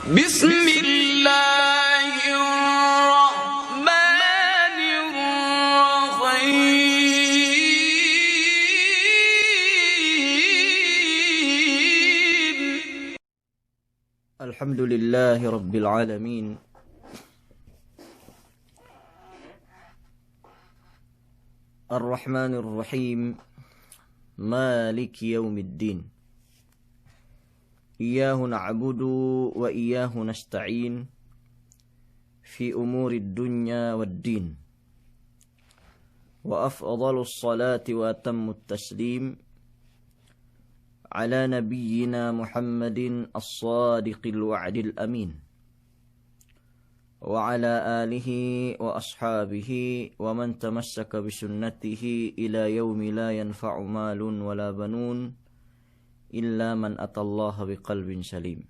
Bismillahirrahmanirrahim. Alhamdulillahi Rabbil Alamin. Ar-Rahmanir-Rahim. Maliki Yawmiddin. Iyyahu na'budu wa iyyahu nasta'in fi umurid dunya wad-din. Wa afdalus salati wa atammut taslim ala nabiyyina Muhammadin as-sadiqil wa'dil amin. Wa ala alihi wa ashabihi wa man tamassaka bisunnatihi ila yaumi la yanfa'u malun wala banun illa man atallaha biqalbin salim.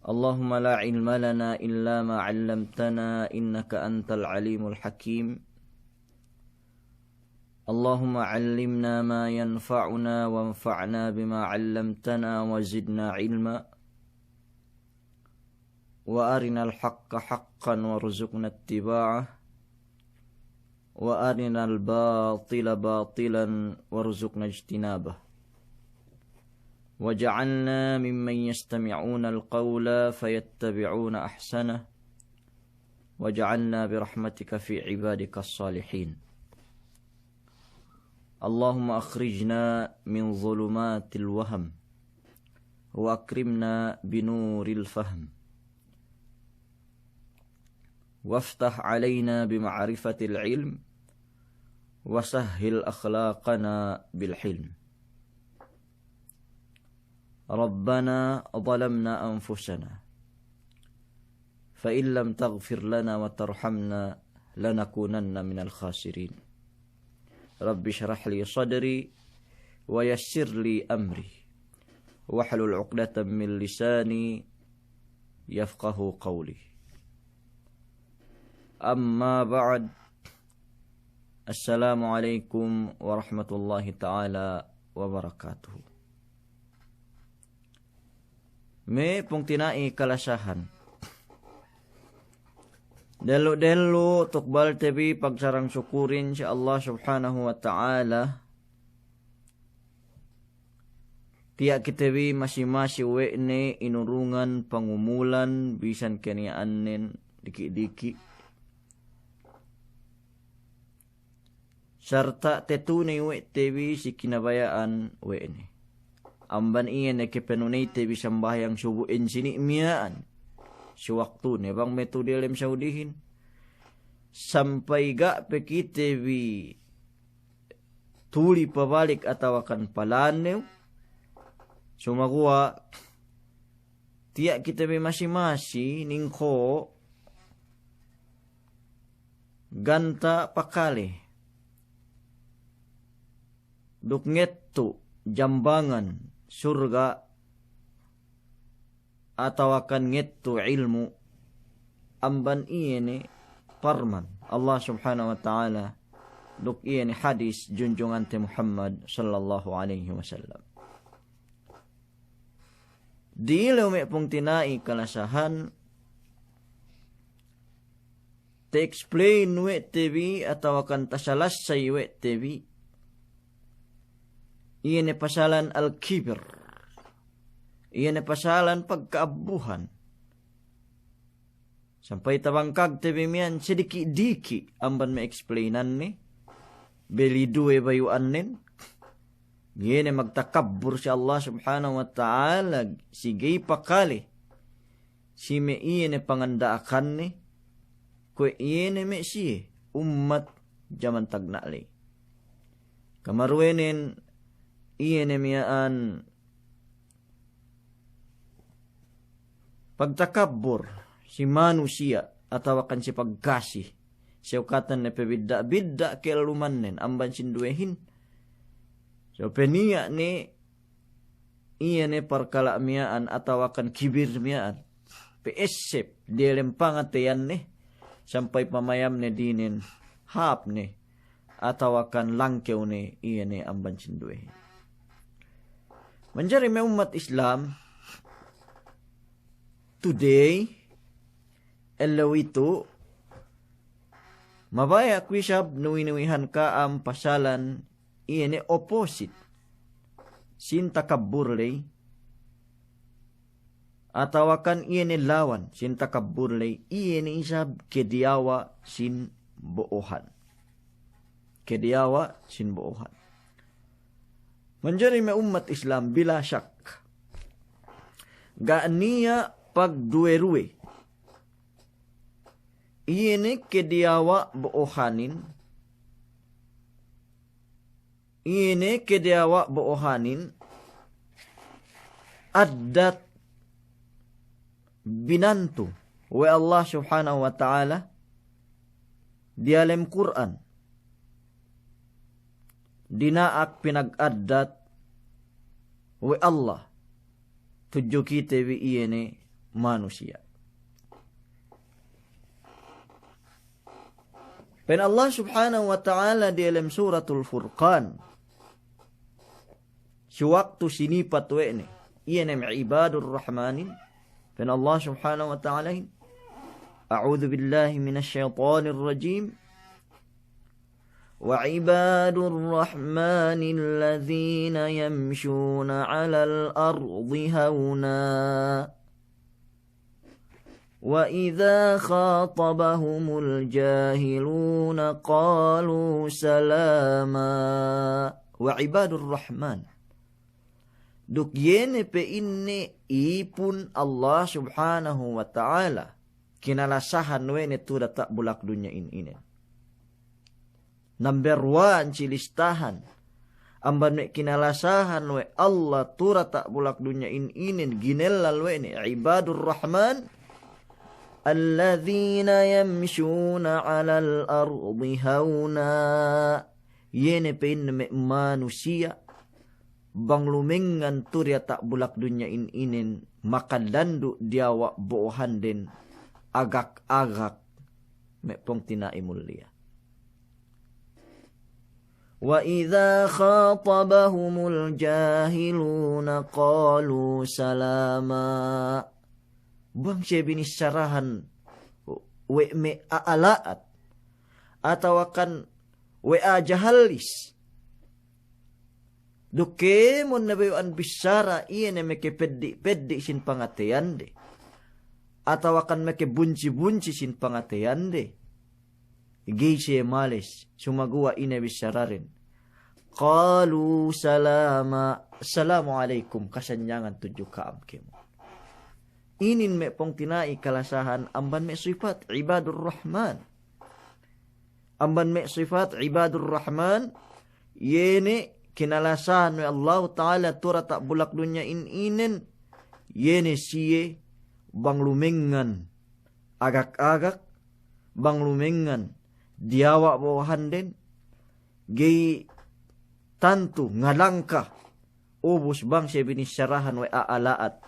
Allahumma la ilma lana illa ma 'allamtana innaka antal alimul hakim. Allahumma 'allimna ma yanfa'una wanfa'na bima 'allamtana wa zidna 'ilma. Wa arinal haqqa haqqan warzuqna ittiba'ah. Wa arinal batila batilan warzuqna ijtinabah. Waj'alna mimman yastami'una al-qawla fayattabi'una ahsanah. Waj'alna birahmatika fi ibadika as-salihin. Allahumma akhrijna min dhulumatil waham wa akrimna binuril fahm. Waftah alaina bima'rifatil ilm wasahhil akhlaqana bil hilm. Rabbana zalamna anfusana fa in lam taghfir lana wa tarhamna lanakunanna minal khasirin. Rabbi shrah li sadri wa yassir li amri wahlul 'uqdatam min lisani yafqahu qawli. Amma ba'd. Assalamualaikum warahmatullahi ta'ala wabarakatuh. May pong tinai kalasahan. Delu tukbal tebi pagsarang syukurin si Allah subhanahu wa ta'ala. Tiyak kitebi masih wekne inurungan pangumulan bisan kenianen diki-diki. Serta tetunay we tebi si kinabayaan we ini. Amban iyan na kipenunay tebi sambayang subuin sini miyaan. Si waktu ne bang metodilem saudihin. Sampai ga peki tebi tuli pabalik atawakan palanew. Sumaguwa tiyak kita be masi-masi ningko ganta pakali. Dukngetu jambangan surga atau akan ngetu ilmu amban iene parman Allah subhanahu wa ta'ala duk iene hadis junjungan te Muhammad sallallahu alaihi wasallam. Di lewme pong tinai kalasahan te explain we tebi atau akan tasalasay we tebi. Iyan pasalan al-kibir. Iyan pasalan pagkaabuhan. Sampai tabangkag tebimian sedikit-diki amban ma-explainan ni. Beliduwe bayuan nin. Iyan magtakabur si Allah subhanahu wa ta'ala. Sige pakali. Si me iyan pangandaakan ni. Kwe iyan me siye. Ummat jaman tagnali. Kamarwenin iyan miyaan pagtakabur si manusia atau akan si pagkasi siya ukatan na pebidda ke lumanen amban sinduehin so peniya ni iyan parkala miyaan atau akan kibir miyaan peesep dilempangat yan ni sampai pamayam ni dinin hap ni atau akan langkew ni iyan amban sinduehin. Menjadi umat Islam today elaw itu mabaya kwisab nuwinuwihan ka ang pasalan iene opposite sin takabburlay atawakan iene lawan sin takabburlay iene isab kediawa sin boohan. Kediawa sin boohan. Menjadi umat Islam bila syak gaaniya pagduwe-ruwe iene kediawa boohanin adat binantu wa Allah subhanahu wa ta'ala di alam Quran dinaak pinag-addat wa Allah tudyo kite wi iene manusia. Pen Allah subhanahu wa ta'ala di alam suratul Furqan sewaktu sinipat wa ini iene ibadur rahmanin pen Allah subhanahu wa ta'ala a'udzu billahi minasy syaithanir rajim وعباد الرحمن الذين يمشون على الأرض هونا وإذا خاطبهم الجاهلون قالوا سلاما وعباد الرحمن duk yene pe inne ipun Allah subhanahu wa ta'ala kinalasahan wene tu tak bulak dunya ini. Number 1 cilistahan amban me kinalasahan we Allah tura tak bulak dunya inin ginellal we ni ibadur rahman alladzina yamshuna 'alal ardi hauna yene pein me manusia bang lumengan turya tak bulak dunya inin makalandu diawa bohan den agak-agak me pong tinai mulia. وَإِذَا خَاطَبَهُمُ الْجَاهِلُونَ قَالُوا سَلَامًا Bang siya binisarahan we me aalaat atawakan we ajahalis duke mon nabayuan bisara iyan me ke peddi sin pangateyan de atawakan me ke bunci sin pangateyan de gay siya malis sumagawa ina bisararin qalu salama assalamu alaikum kasanyangan tujuh kaamkim inin me pong tinai kalasahan amban me sifat ibadur rahman yene kinalasahan me Allah ta'ala tura tak bulak dunya inen yene siye bang lumengan agak-agak bang lumengan diawa bawahan den gay tantu ngalangka ubus bang siya binisarahan wa aalaat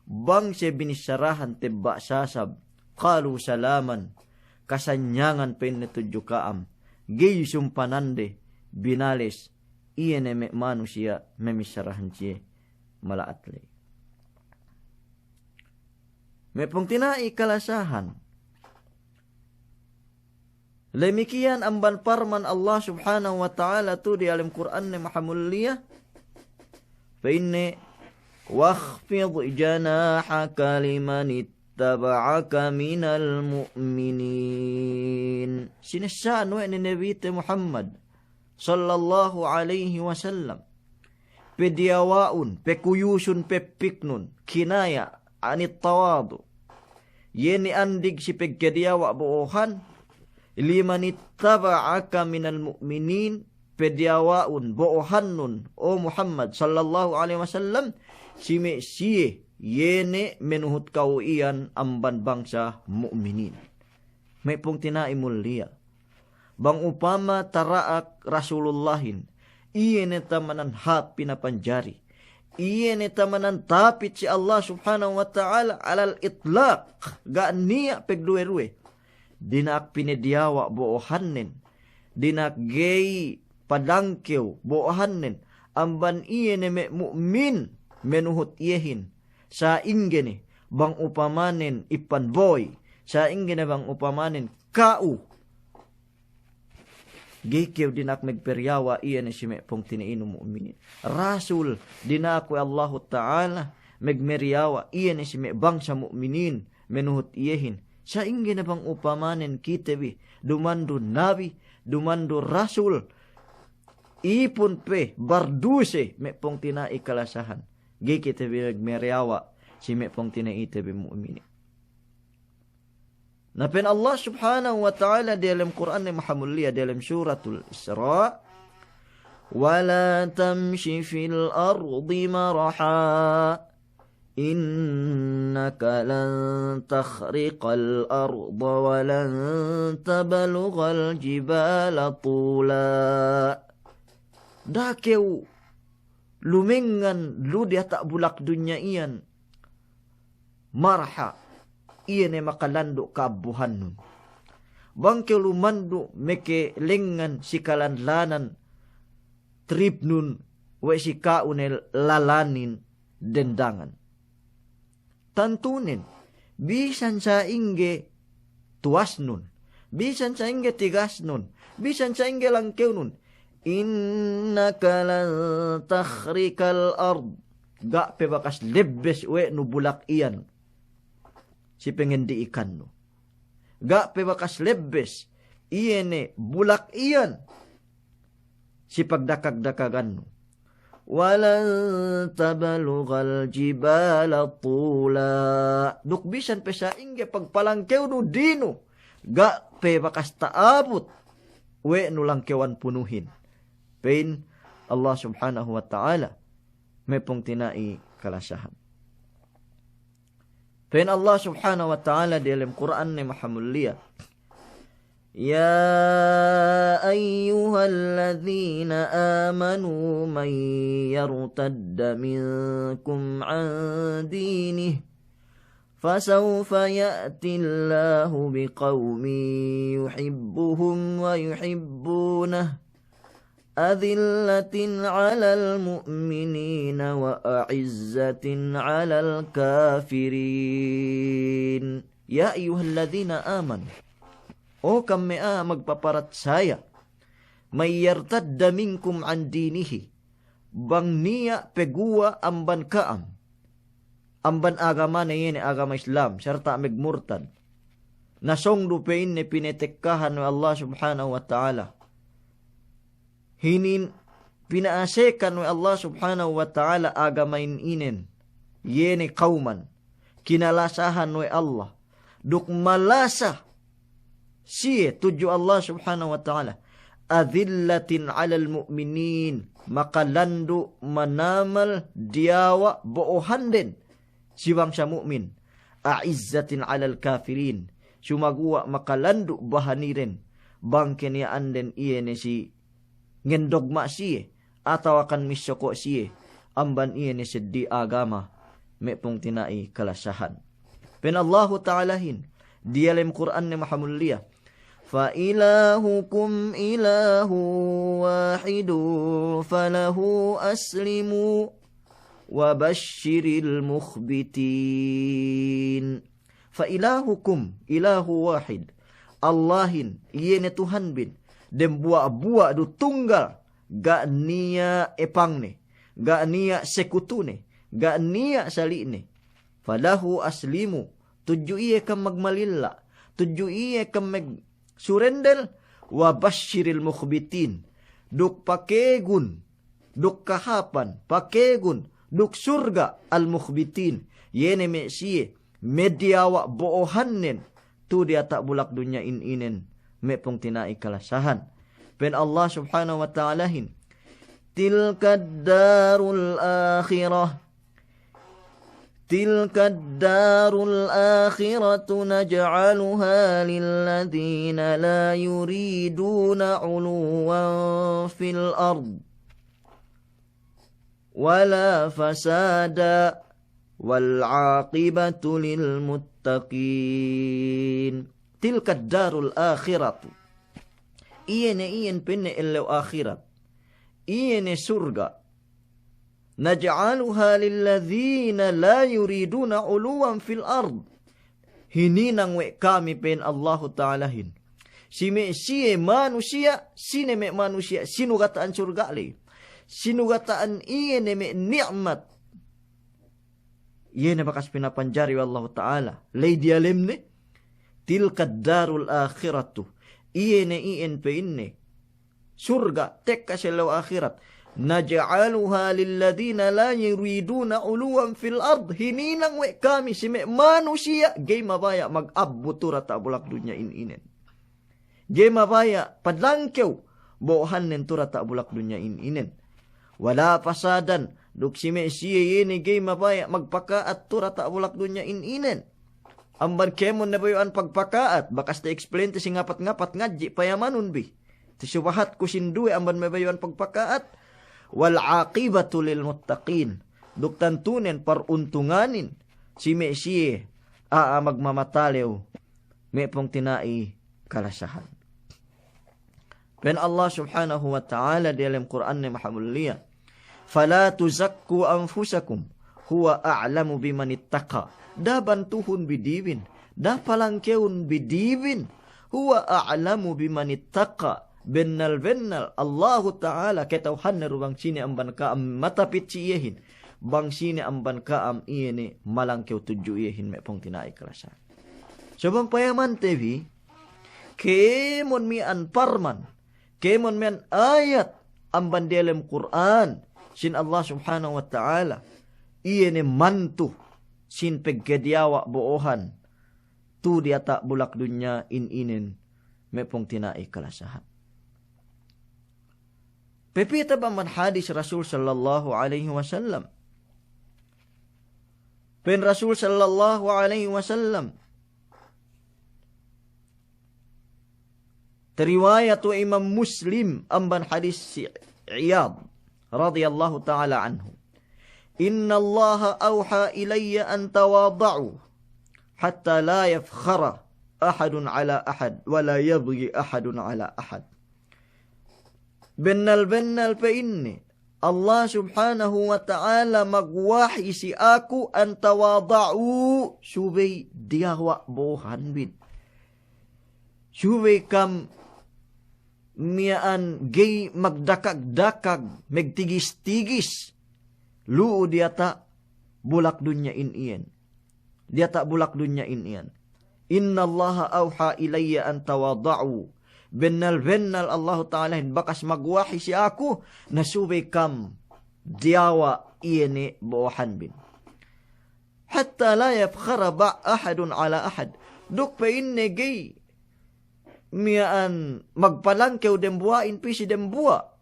bang siya binisarahan tibba sasab qalu salaman kasanyangan pen netuju kaam gay sumpanande binales iyan me manusia memisarahan siya malaatle me pong tinai kalasahan lemikian amban parman Allah subhanahu wa ta'ala tu di alam Quran ni mahamuliyah fa inni wakhfid janahaka liman ittaba'aka minal mu'minin sinisaan wa ni Nabi Muhammad sallallahu alaihi wasallam pediawaun pekuyusun pepiknun kinaya anit tawadu yeni andig si pegkadiawa buohan liman ittaba'aka minal mu'minin pediawaun bo'ohannun o Muhammad sallallahu alaihi wasallam sime siye yene menuhut kau iyan amban bangsa mu'minin may pong tinai mulia bang upama taraak Rasulullahin iyan tamanan hap pinapanjari iyan tamanan tapit si Allah subhanahu wa ta'ala alal itlaq gaaniya pegduwe-ruwe dinak pinediawa boohannen dinak gay padangkew boohannen amban iye me mu'min menuhut iyehin. Sa inggene bang upamanen ipan boy. Sa inggene bang upamanen kau. Gikiw dinak megperyawa iya ni si pong tiniinu mu'minin. Rasul dinakwe Allah Ta'ala megmeryawa iya ni si bangsa mu'minin menuhut iyehin. Sa inggene bang upamanen kitebi dumandu nabi, dumandu rasul. Ipun pe barduse me pong tinai kalasahan. Gi kita meriawa si me pong tinai te be mu'minin. Napen Allah subhanahu wa ta'ala dalam Quran ni mahamuliyah dalam suratul Isra. Wala tamshi fil ardi maraha. Innaka lan takhriqal arda wa lan tablughal jibala tula. Dakeu lumengan lu dia tak bulak dunia iyan. Marha iyan ay makalandok kaabuhan nun. Bangke lumandu meke lengan si kalanlanan trip nun we si kaunel lalanin dendangan. Tantunin bisan sa ingge tuas nun, bisan sa ingge tigas nun, bisan sa ingge langkew nun. Innaka lan takhrikal ard. Ga pe bakas lebbes we no bulak iyan. Si pengendi ikan no. Ga pe bakas lebbes iyene bulak iyan. Si pagdakag-dakagan no. Walan tabalughal jibala tula. Dukbisan pe sa inge pagpalangkew no dino. Ga pe bakas taabot we no langkewan punuhin. Pain Allah subhanahu wa ta'ala may pong tinai kalasahan. Pain Allah subhanahu wa ta'ala di dalam Quran ni mahamuliyah. Ya ayyuhalladzina amanu man yartadda minkum an dinih. Fasawfa ya'ti Allahu biqawmin yuhibbuhum wa yuhibbunah. أذلة على المؤمنين وأعزة على الكافرين يا أيها الذين آمنوا O kami magpaparat saya may yartadda minkum an dinihi bang niya pegua amban kaam amban agama na yun agama Islam serta megmurtad nasong dupein ni pinetekkahan wa Allah subhanahu wa ta'ala hinin pinaasekan wa Allah subhanahu wa ta'ala agamain inen yene kauman kinalasahan wa Allah duk malasa siye tuju Allah subhanahu wa ta'ala adhillatin alal mu'minin makalandu manamal diawa boohanden si bangsa mu'min a'izzatin alal kafirin sumagua makalandu bahaniren bangken ya anden iyene si ngendogma siye atau akan misoko siye amban iye ni seddi agama me pong tinai kalasahan. Pen Allah ta'alahin di dalam Quran ni mahamuliyah fa ilahukum ilahu wahidu falahu aslimu wa basyiril mukhbitin. Fa ilahukum ilahu wahid Allahin iye ni Tuhan bin dem buah-buah du tunggal ga niya epangne ga niya sekutune ga niya saline falahu aslimu tuju iye kam magmalilla tuju iye kam mag surrender wa basyiril mukhbitin duk pakegun duk kahapan pakegun duk surga al mukhbitin yene me siye mediawa boohannen tu dia tak bulak dunya inen me pong tinai kalasahan. Pen Allah subhanahu wa ta'alahin tilka darul akhirah naj'aluha lilladhina la yuriduna 'uluwan fil ard wala fasada wal 'aqibatu lil muttaqin. Tilka darul akhiratu iyan penne elaw akhirat iyan surga naj'aluha lilladzina la yuriduna uluwan fil ard. Hininang we kami pen Allah Ta'alahin. Si me siye manusia, sine me manusia, sinugataan surga li. Sinugataan iye ne me ni'mat. Iye ne bakas pinapanjari wa Allah Ta'ala. Lay dialim ne. Tilka darul akhiratu. Iye ne iyen pe inne. Surga, tekka silaw akhirat. Naj'aluha lilladina la yuriduna uluwan fil ard. Hininang we kami si me manusia. Gay mabaya mag-abbutura ta bulak dunya ininen. Gay mabaya padlangkew. Bohan nen tura ta bulak dunya ininen. Wala pasadan. Duk si me siya yene gay mabaya magpakaat tura ta bulak dunya ininen. Amban kemon na bayoan pagpakaat. Bakas ta explain ti singapat-ngapat ngadji payamanun bi. Ti subahat kusinduwe amban mabayoan pagpakaat. Wal aqibatu lil muttaqin. Duktan tunen paruntunganin. Si me siye magmamatalew. Me pong tinai kalasahan. Pen Allah subhanahu wa ta'ala di dalam Quran ni mahamulliya. Fala tuzakku anfusakum. Huwa a'lamu biman ittaqa. Da bantuhun bidibin. Da palangkeun bidibin. Huwa a'lamu biman ittaqa. Bennal Allah Ta'ala ketauhan na rubang sini amban ka am matapit siyehin. Bang sini amban ka am iyene malangkew tuju iyehin me pong tinai kalasan. So bang payaman TV, kemon mi an parman, kemon mi an ayat amban dalam Quran, sin Allah Subhanahu wa Ta'ala, iyene mantu sin peggediawa boohan, tu diata bulak dunya ininen me pong tinai kalasahan. Pepita ba man hadis Rasul sallallahu alaihi wasallam. Pen Rasul sallallahu alaihi wasallam. Teriwayat wa Imam Muslim amban hadis si Iyad radhiyallahu ta'ala anhu. Inna Allah awha ilayya an tawada'u hatta la yafkhara ahadun ala ahad wa la yabghi ahadun ala ahad. Bennal pa inni. Allah subhanahu wa ta'ala magwahi si aku an tawada'u. Subay diyawa bohan bid. Subay kam miyaan gay magdakag-dakag, magtigis-tigis. Luu diata bulak dunya iniyan. Diata bulak dunya iniyan. Inna Allah awha ilayya an tawada'u. Bennal Allah Ta'ala bakas magwahi si ako na subay kam diyawa iyene bohan bin. Hatta la yafkhara ahadun ala ahad. Duk pa inne gay miyaan magpalangkew dembuain pisi dembua.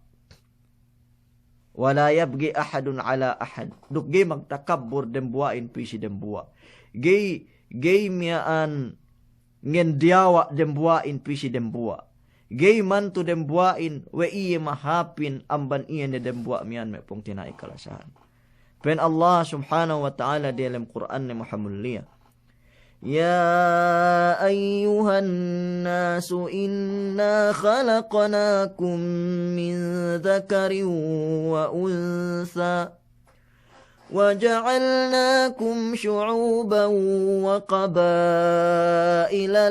Wala yabgi ahadun ala ahad. Duk gay magtakabbur dembuain pisi dembua. Gay miyaan ngendiawa dembuain pisi dembua. Gay man to dembuain we iye mahapin amban iye ne dembua miyan me pong tinai kalasahan. Pen Allah subhanahu wa ta'ala di dalam Quran ni mahamulliya. Ya ayyuhan nasu inna khalaqnakum min dhakarin wa untha. وَجَعَلْنَاكُمْ شُعُوبًا وَقَبَائِلَ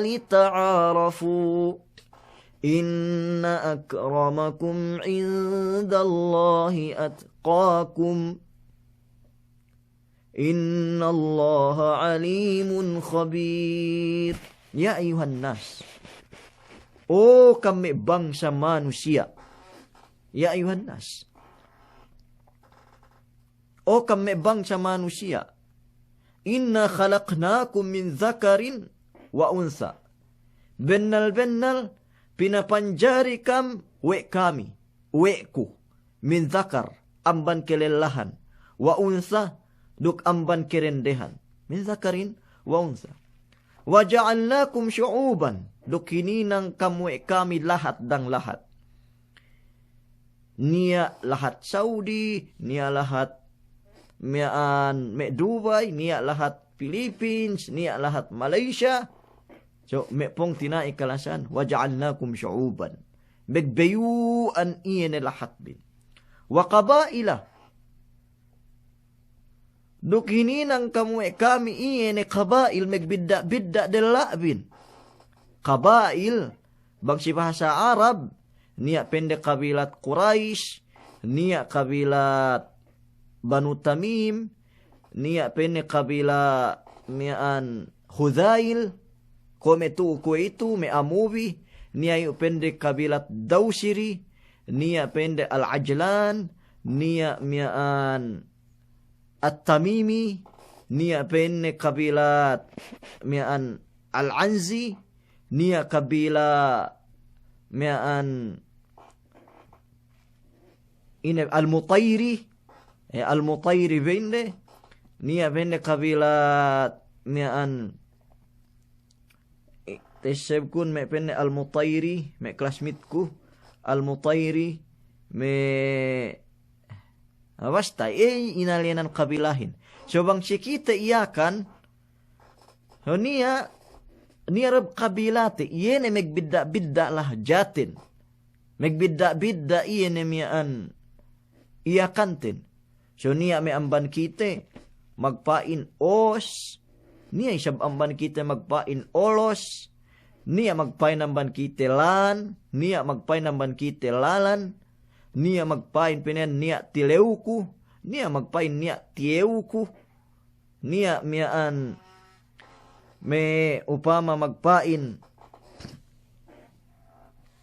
لِتَعَارَفُوا إِنَّ أَكْرَمَكُمْ عِندَ اللَّهِ أَتْقَاكُمْ إِنَّ اللَّهَ عَلِيمٌ خَبِيرٌ. Ya ayuhan nas, o kami bangsa manusia. Ya ayuhan nas, o kami bangsa manusia. Inna khalaqnakum min dhakarin wa untha. Bennal pinapanjari kam we kami, we ku, min dhakar, amban kelelahan, wa untha, duk amban kerendehan. Min dhakarin wa untha. Wa ja'alnakum syu'uban, duk hininang kamwe kami lahat dang lahat. Nia lahat Saudi, nia lahat miaan me Dubai, niya lahat Philippines, niya lahat Malaysia. So me pong tinai kalasan, waja'alnakum syu'uban. Begbeyuan iyan lahat bin. Wa qabaila. Duk hininang kamu kami iene kabail megbidda-bidda delabin. Kabail, bang si bahasa Arab, niya pende kabilat Quraisy, niya kabilat Banu Tamim, niya pende kabila mian Hudail, kome tu itu me amubi, niya yu pende kabilat Dausiri, niya pende Al-Ajlan, niya mian At-Tamimi, niya penne kabilat mian Al-Anzi, niya kabila mian Al-Mutayri, Al-Mutayri pende, niya penne kabilat mian teseb kun me penne Al-Mutayri, me klasmitku Al-Mutayri, me basta, inalianan kabilahin. So bang si kita iyakan, niya rab kabilate, iyan megbidda-bidda lah jatin. Megbidda-bidda iyan miyaan iyakantin. So niya may amban kita, magpain os, niya isab amban kita magpain olos, niya magpain amban kita lan, niya magpain amban kita lalan, niya magpain pinen niya tileuku, niya magpain niya tieuku, niya miyaan me upama magpain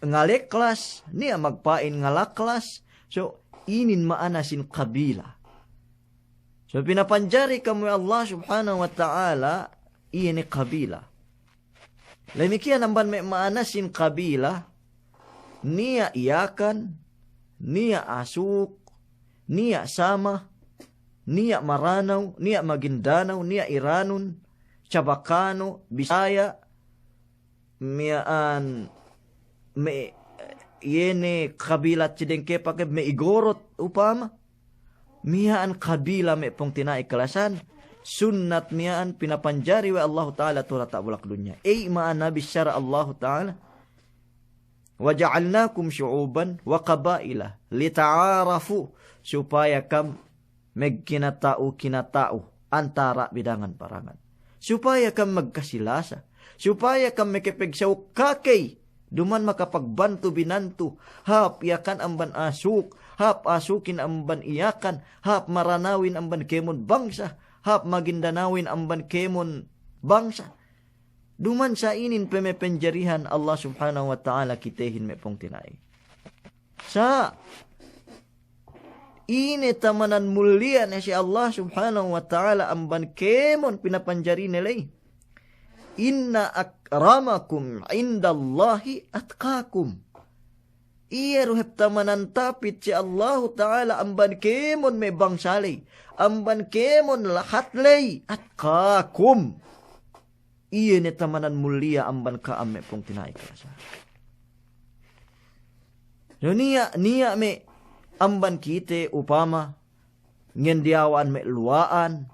ngaleklas, niya magpain ngalaklas. So inin maanasin kabila. So pinapanjari kamu Allah subhanahu wa ta'ala, ini kabila. Lemikian amban me maanasin kabila, niya iyakan, niya asuk, niya sama, niya maranaw, niya magindanaw, niya iranun, Chabacano, Bisaya, miyaan, me, yene kabilat sidengke pake me igorot upama, miyaan kabila me pong tinaiklasan, sunnat miyaan pinapanjari wa Allah Ta'ala tura ta'bulak dunya. Maan nabi syara Allah Ta'ala, waja'alnakum syu'uban wa qabaila lita'arafu, supaya kam kinatao antara bidangan parangan, supaya kam magkasilasa, supaya kam makipigsaw kakay duman makapagbantu binantu, hap iyakan amban asuk, hap asukin amban iyakan, hap maranawin amban kemon bangsa, hap magindanawin amban kemon bangsa. Duman sa inin pemepenjarihan Allah subhanahu wa ta'ala kitehin me pong tinay. Sa ini tamanan mulia na si Allah subhanahu wa ta'ala amban kemon pinapanjari nilay. Inna akramakum indallahi atqakum. Iya ruhep tamanan tapit si Allah ta'ala amban kemon me bangsalay, amban kemon lahatlay atqakum. Iya ni tamanan mulia amban kaam me pong tinay kalasa. So niya me amban kite upama ngendiawaan me luaan,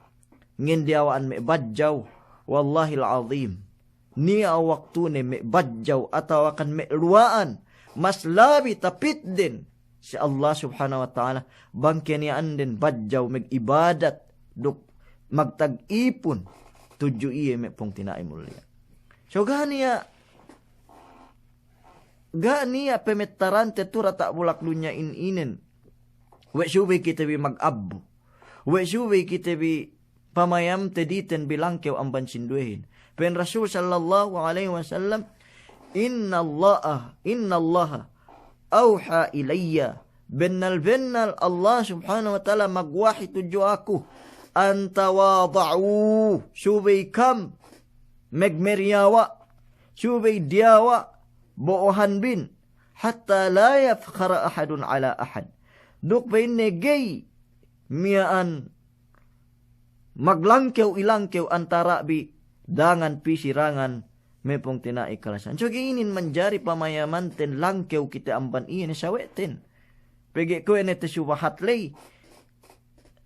ngendiawaan me badjaw, wallahi al-azim, niya waktu ne me badjaw ataw akan me luaan, mas labi tapit din si Allah subhanahu wa ta'ala, bangke niya anden badjaw meg ibadat, duk magtag-ipon, tuju iye me pong tinay mulia. So ganiya pemetarante tura tak bulak dunya inin. We syubay kita bi mag-abbo. We syubay kita bi pamayam tediten bilang kew amban sinduhin. Pen Rasul sallallahu alaihi wasallam, Inna Allah auha ilayya bennal Allah subhanahu wa ta'ala magwahi tuju aku antawada'u, syubay kam megmeryawa, syubay diyawa buuhan bin hatta la yafkhara ahadun ala ahad. Duk bain negay miyaan maglangkew ilangkew antara bi dangan pisirangan may pong tinaikalasan. So giinin manjari pamayaman ten langkew kita amban iyan sawetin. Pegi ko ene te subahatlay.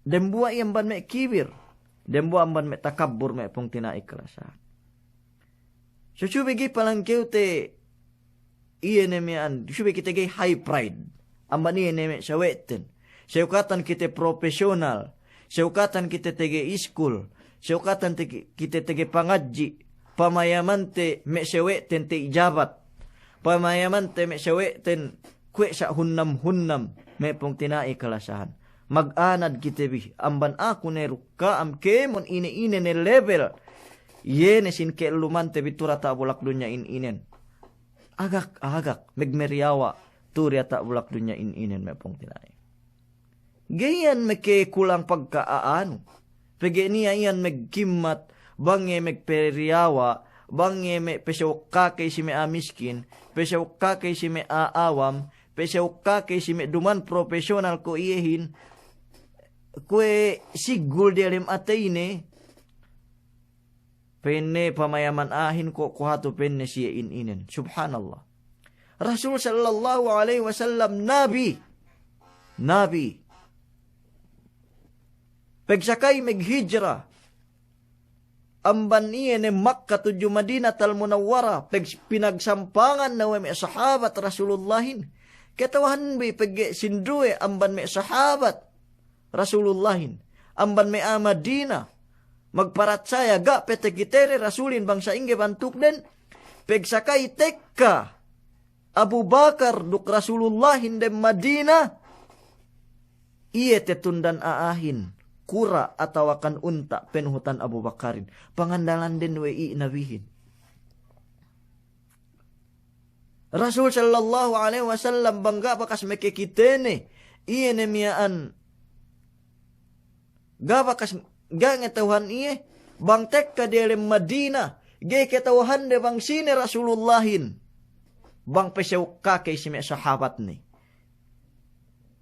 Dembua iamban me kibir. Dembua amban me takabur me pong tinaikalasan. So subigi palangkew te iyan miyan. Subigi kita gay high pride. Amban iyan me sawetin. Sayukatan kita profesional. Syukatan kita tege iskul. Syukatan kita tege pangaji. Pamayaman te me syaweten te ijabat. Pamayaman te me syaweten kwe sa hunnam. Me pong tinai kalasahan. Mag-anad kita bih. Amban ako ne ruka am kemon ine ne level. Yene sin ke lumante bitura ta bulak dunya inen. Agak megmeriawa turya ta bulak dunya inen me pong tinai. Gayan me ke kulang pagkaano. Pege niya iyan megkimat bange megperiawa bange me pesyaukka kay si me miskin, pesyaukka kay si me awam, pesyaukka kay si me duman profesional ko iyehin kwe sigul dialim atayne penne pamayaman ahin ko kuhato penne siya inen. Subhanallah. Rasul sallallahu alaihi wasallam nabi pagsakay meghijra amban niya ni Makkah tuju Madinah al-Munawwara pinagsampangan na may sahabat Rasulullahin katawahan bi pag sindruwe amban may sahabat Rasulullahin amban may Madinah magparatsaya ga petegitere Rasulin bangsa ingge bantuk den pagsakay tekka Abu Bakar duk Rasulullahin dem Madinah iye tetundan aahin kura atau akan unta penuhutan Abu Bakarin pangandalan den wei nabihin Rasul sallallahu alaihi wasallam bangga bakas mekekitene iye nemiaan ga bakas ga ngetauhan iye bang tek ka delem Madinah ge ketauhan de bang sine Rasulullahin bang pesyaw kakay si me sahabat ni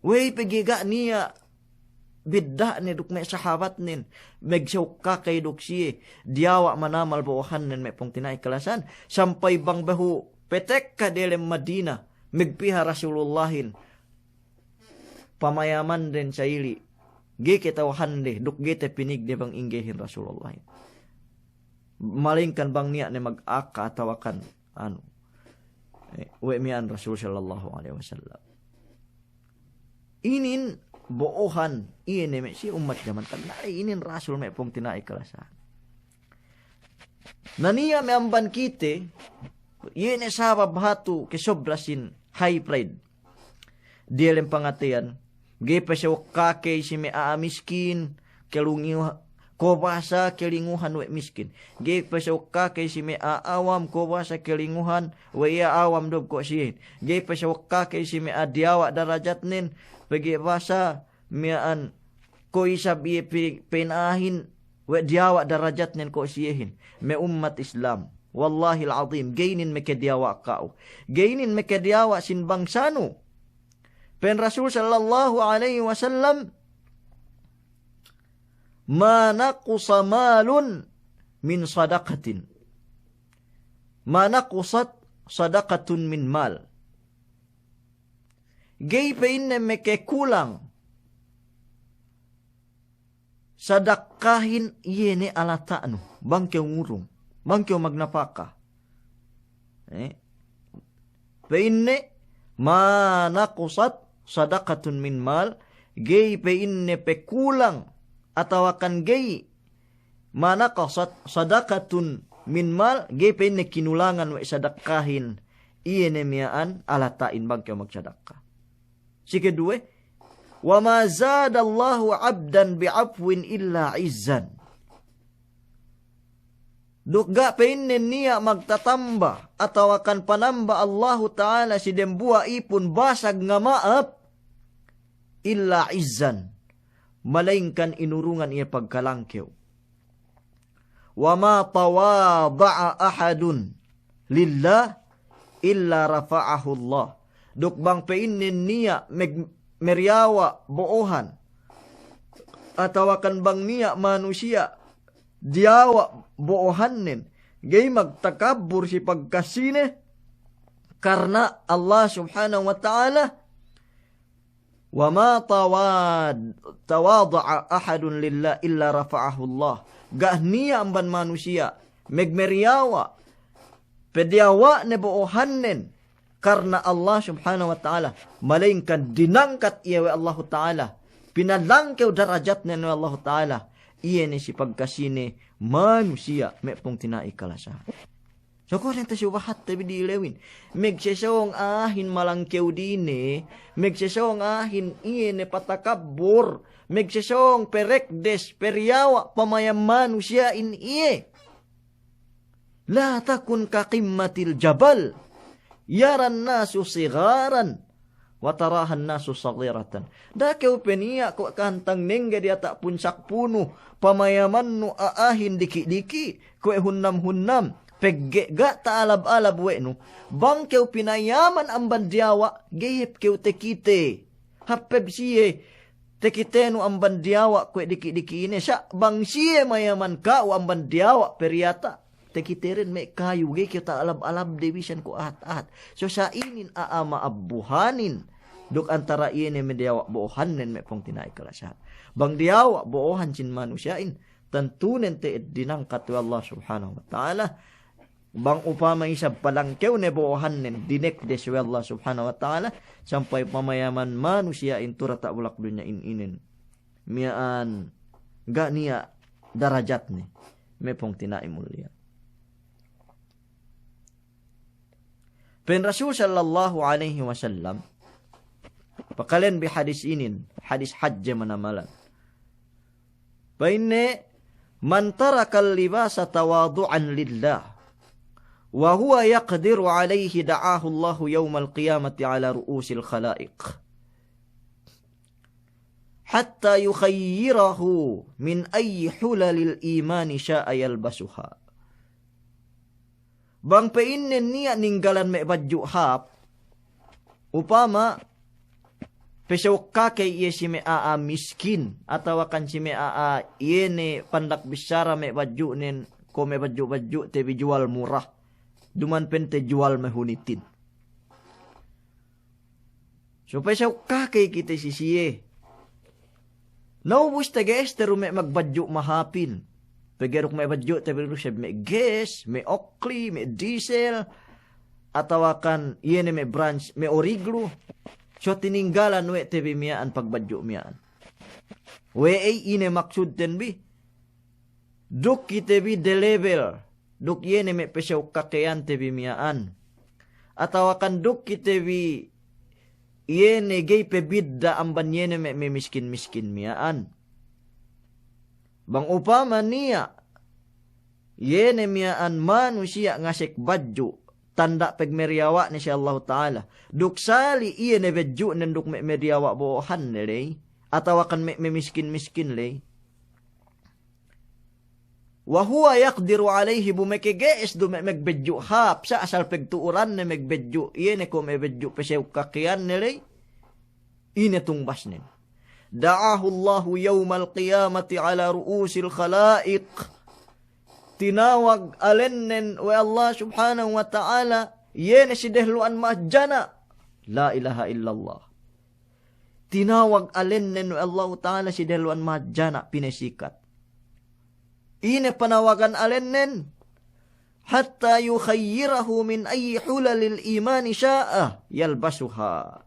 wei pegiga niya bidda ni duk me sahabat nin megsaw kakay duk siye diawa manamal bawahan nin me pong tinay kalasan sampai bang bahu petek ka delem Madinah megpiha Rasulullahin pamayaman den sa ili ge ketawahan de duk ge te pinig de bang inggehin Rasulullahin malingkan bang niya ne mag-aka tawakan we mian Rasul sallallahu alaihi wasallam inin boohan iyan me si umat jaman tanay inin Rasul me pong tinay kalasan naniya me amban kite iyan sabab hatu kesobrasin high pride dielem pangatian ge pasyaw kakay si me miskin kelungi ko basa kelinguhan we miskin ge pasyaw kakay si me awam ko basa kelinguhan we awam dob ko sihin ge pasyaw kakay si me diawa darajat nin bagi basa mian ko isab iye penahin we diawa darajat nin ko sihin me ummat Islam wallahi alazim gainin me kediawa kao gainin me kediawa sin bangsano pen Rasul sallallahu alaihi wasallam ma naqusa malun min sadaqatin ma naqusat sadaqatun min mal gay pa inne me ke kulang sadakahin yene alata bangke ngurung bangke magnapaka pa inne ma naqusat sadaqatun min mal gay pa inne pe kulang atau akan gay ma naqasat sadaqatun min mal gay pa inne kinulangan wa sadakahin iyene miaan alatain bangke magsadaka si kedua wa ma zadallahu abdan bi'afwin illa izzan dukga peinen niya magtatamba atau akan panamba Allahu Ta'ala si dembua ipun basag nga maap illa izzan malaingkan inurungan iya pagkalangkew wa ma tawada'a ahadun lillah illa rafa'ahu Allah dukbang peinen niya meriawa boohan atau akan bang niya manusia diawa boohanin gay magtakabur si pagkasine karena Allah subhanahu wa ta'ala wa ma tawada'a ahadun lillah illa rafa'ahu Allah gah niya amban manusia megmeriawa pediawa ne boohanin karena Allah subhanahu wa ta'ala malaingkan dinangkat iya wa Allah ta'ala pinalangkew darajat na Allah Ta'ala. Iyan si pagkasine manusia may pong tinaikalasahan. So kung rin siya wahat tabi di ilewin. Megsesawang ahin malangkew dine. Megsesawang ahin iyan patakabur. Megsesawang perekdes peryawa pamayam manusia in iye. La takun kakimmatil jabal. Yaran nasu sigaran. Watarahan nasu sagiratan. Dakew peniya ko kantang nengga dia tak punsak puno. Pamayaman no aahin diki-diki. Kue hunnam-hunnam. Pegge ga taalab-alab we no. Bangkew pinayaman ang bandiyawa. Gayip kew tekite. Hapeb siye. Tekite no ang bandiyawa. Kue diki-diki ini. Siya bang siye mayaman ka o ang bandiyawa. Periata. Tekite rin may kayo. Gay kew taalab-alab. Division ko at-at. So sa inin aama abuhanin. Duk antara ini mediawa boohanen may pong tinaikalasahan. Bang diyawa boohan sin manusyain. Tantunen te dinangkat wa Allah subhanahu wa ta'ala. Bang upama isab palangkew ne boohanen. Dinek des wa Allah subhanahu wa ta'ala. Sampai pamayaman manusyain turata bulak dunya inin. Miyaan ga niya darajat ni. May pong tinaimulya. Pen Rasul sallallahu alaihi wasallam pakalen bi hadis inin, hadis hajj manamalan. Paine man tarakal libasa tawadu'an lillah wa huwa yaqdiru alayhi da'ahu Allah yawmal qiyamati ala ru'usil khalaiq hatta yukhayyirahu min ayyi hulalil imani sha'a yalbasuha. Bang painen niya ninggalan may badyo hap upama pesaw kakay iye si may miskin atawa kan si may iye ni pandak bisara may badyo nin ko may badyo te jual murah duman pente jual mahunitin. So pesaw kakay kita si siye naubos taga estero may magbadyo mahapin. Pegerok may badyo, tabi siya may gas, may Oakley, may diesel, atawakan, iyan may branch, may origlo. So, tininggalan we, tabi miyaan, pagbadyo miyaan. We ay ine maksud ten bi. Duk kitabi de level, duk iyan may pesaw kakayan, tabi miyaan. Atawakan duk kitabi, iyan gay pebidda, amban iyan may miskin-miskin miyaan. Bang upama niya, yene miyaan manusia ngasik badyo, tanda pegmeriawa ni siya Allah Ta'ala. Duksali iye ne badyo nanduk meriawa bohan nilay, atawakan may miskin-miskin lay. Wahuwa yakdiru alayhi bumekigees do magbadyo hap, sa asal pegtuuran na magbadyo, iye ne ko may badyo pesew kakiyan nilay, ine tungbas nin. Da'ahu Allahu yawmal qiyamati ala ru'usil khalaiq. Tinawag alennen wa Allah subhanahu wa ta'ala yene si dehluan mahjana. La ilaha illallah. Tinawag alennen wa Allah ta'ala si dehluan mahjana pinasikat. Ine panawagan alennen hatta yukhayyirahu min ayyi hulalil imani sya'a yalbasuha.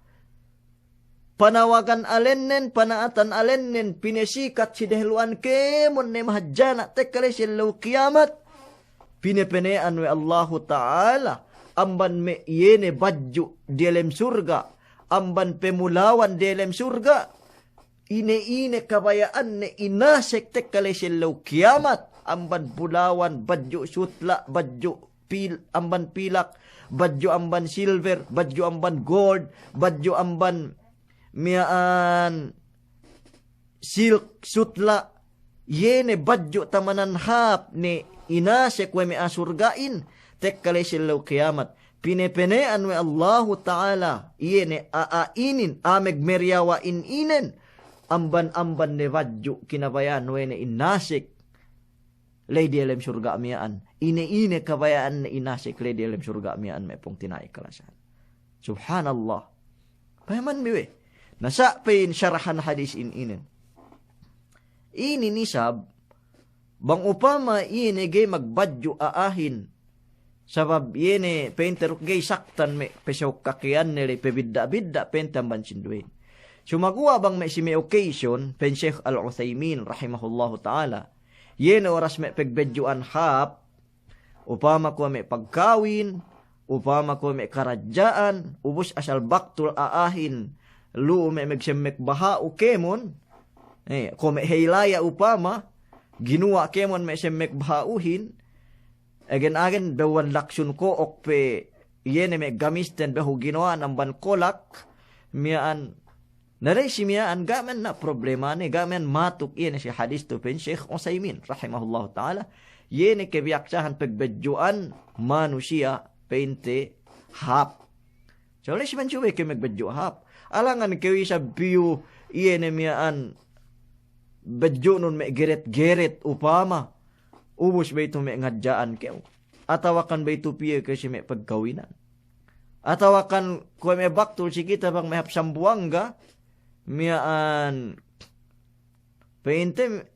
Panawagan alennen, panaatan alennen, pinesikat si dehluan kemon ne mahajana, tekale silaw kiamat. Pinepenean we Allahu Ta'ala, amban me yene badju delem surga, amban pemulawan delem surga. Ine kabayaan ne inasek tekale silaw kiamat, amban bulawan, badju sutla, badju amban pilak, badju amban silver, badju amban gold, badju amban miyaan silk sutla yene badyo tamanan hap ni inasek we mi asurgain tekkale silaw kiamat pinepenean we Allahu Ta'ala yene aainin ameg meryawa inen amban ne badyo kinabayan we ne inasek lady elem surga miyaan ine kabayaan ne inasek lady elem surga miyaan may pong tinaikalasan. Subhanallah. Payaman miwe nasa pain syarahan hadis inen. Ini nisab, bang upama ini gay magbadyo aahin, sabab yene painter gay saktan me pesaw kakian nila pebidda-bidda pentamban sinduin. Sumagua bang may si may occasion, pen Sheikh Al-Uthaymin, rahimahullahu ta'ala, yen oras may pagbedyoan hap, upama ko may pagkawin, upama ko may karadyaan, ubos asal baktul aahin, lu may magsimek baha o kemon, ko may haylaya upama, ginuwa kemon may simek bahauhin, again bewan laksyon ko okpe, yen may gamisten behu ginawa ng bankolak, miyaan, naray si miyaan gaman na problema ni, gaman matuk yen si hadis to pen Sheikh Uthaymin, rahimahullah ta'ala, yen kebiaksahan pagbedyoan manusia pente hap. So, alis man siya kayo magbedyo hap. Alangan kayo sa biyo, yen miyaan, bedyo nun may geret-geret upama. Ubus ba ito may ngadyaan kayo? Atawakan ba ito piye kasi may pagkawinan? Atawakan kung may baktul si kita bang may hapsambuanga, miyaan, painte,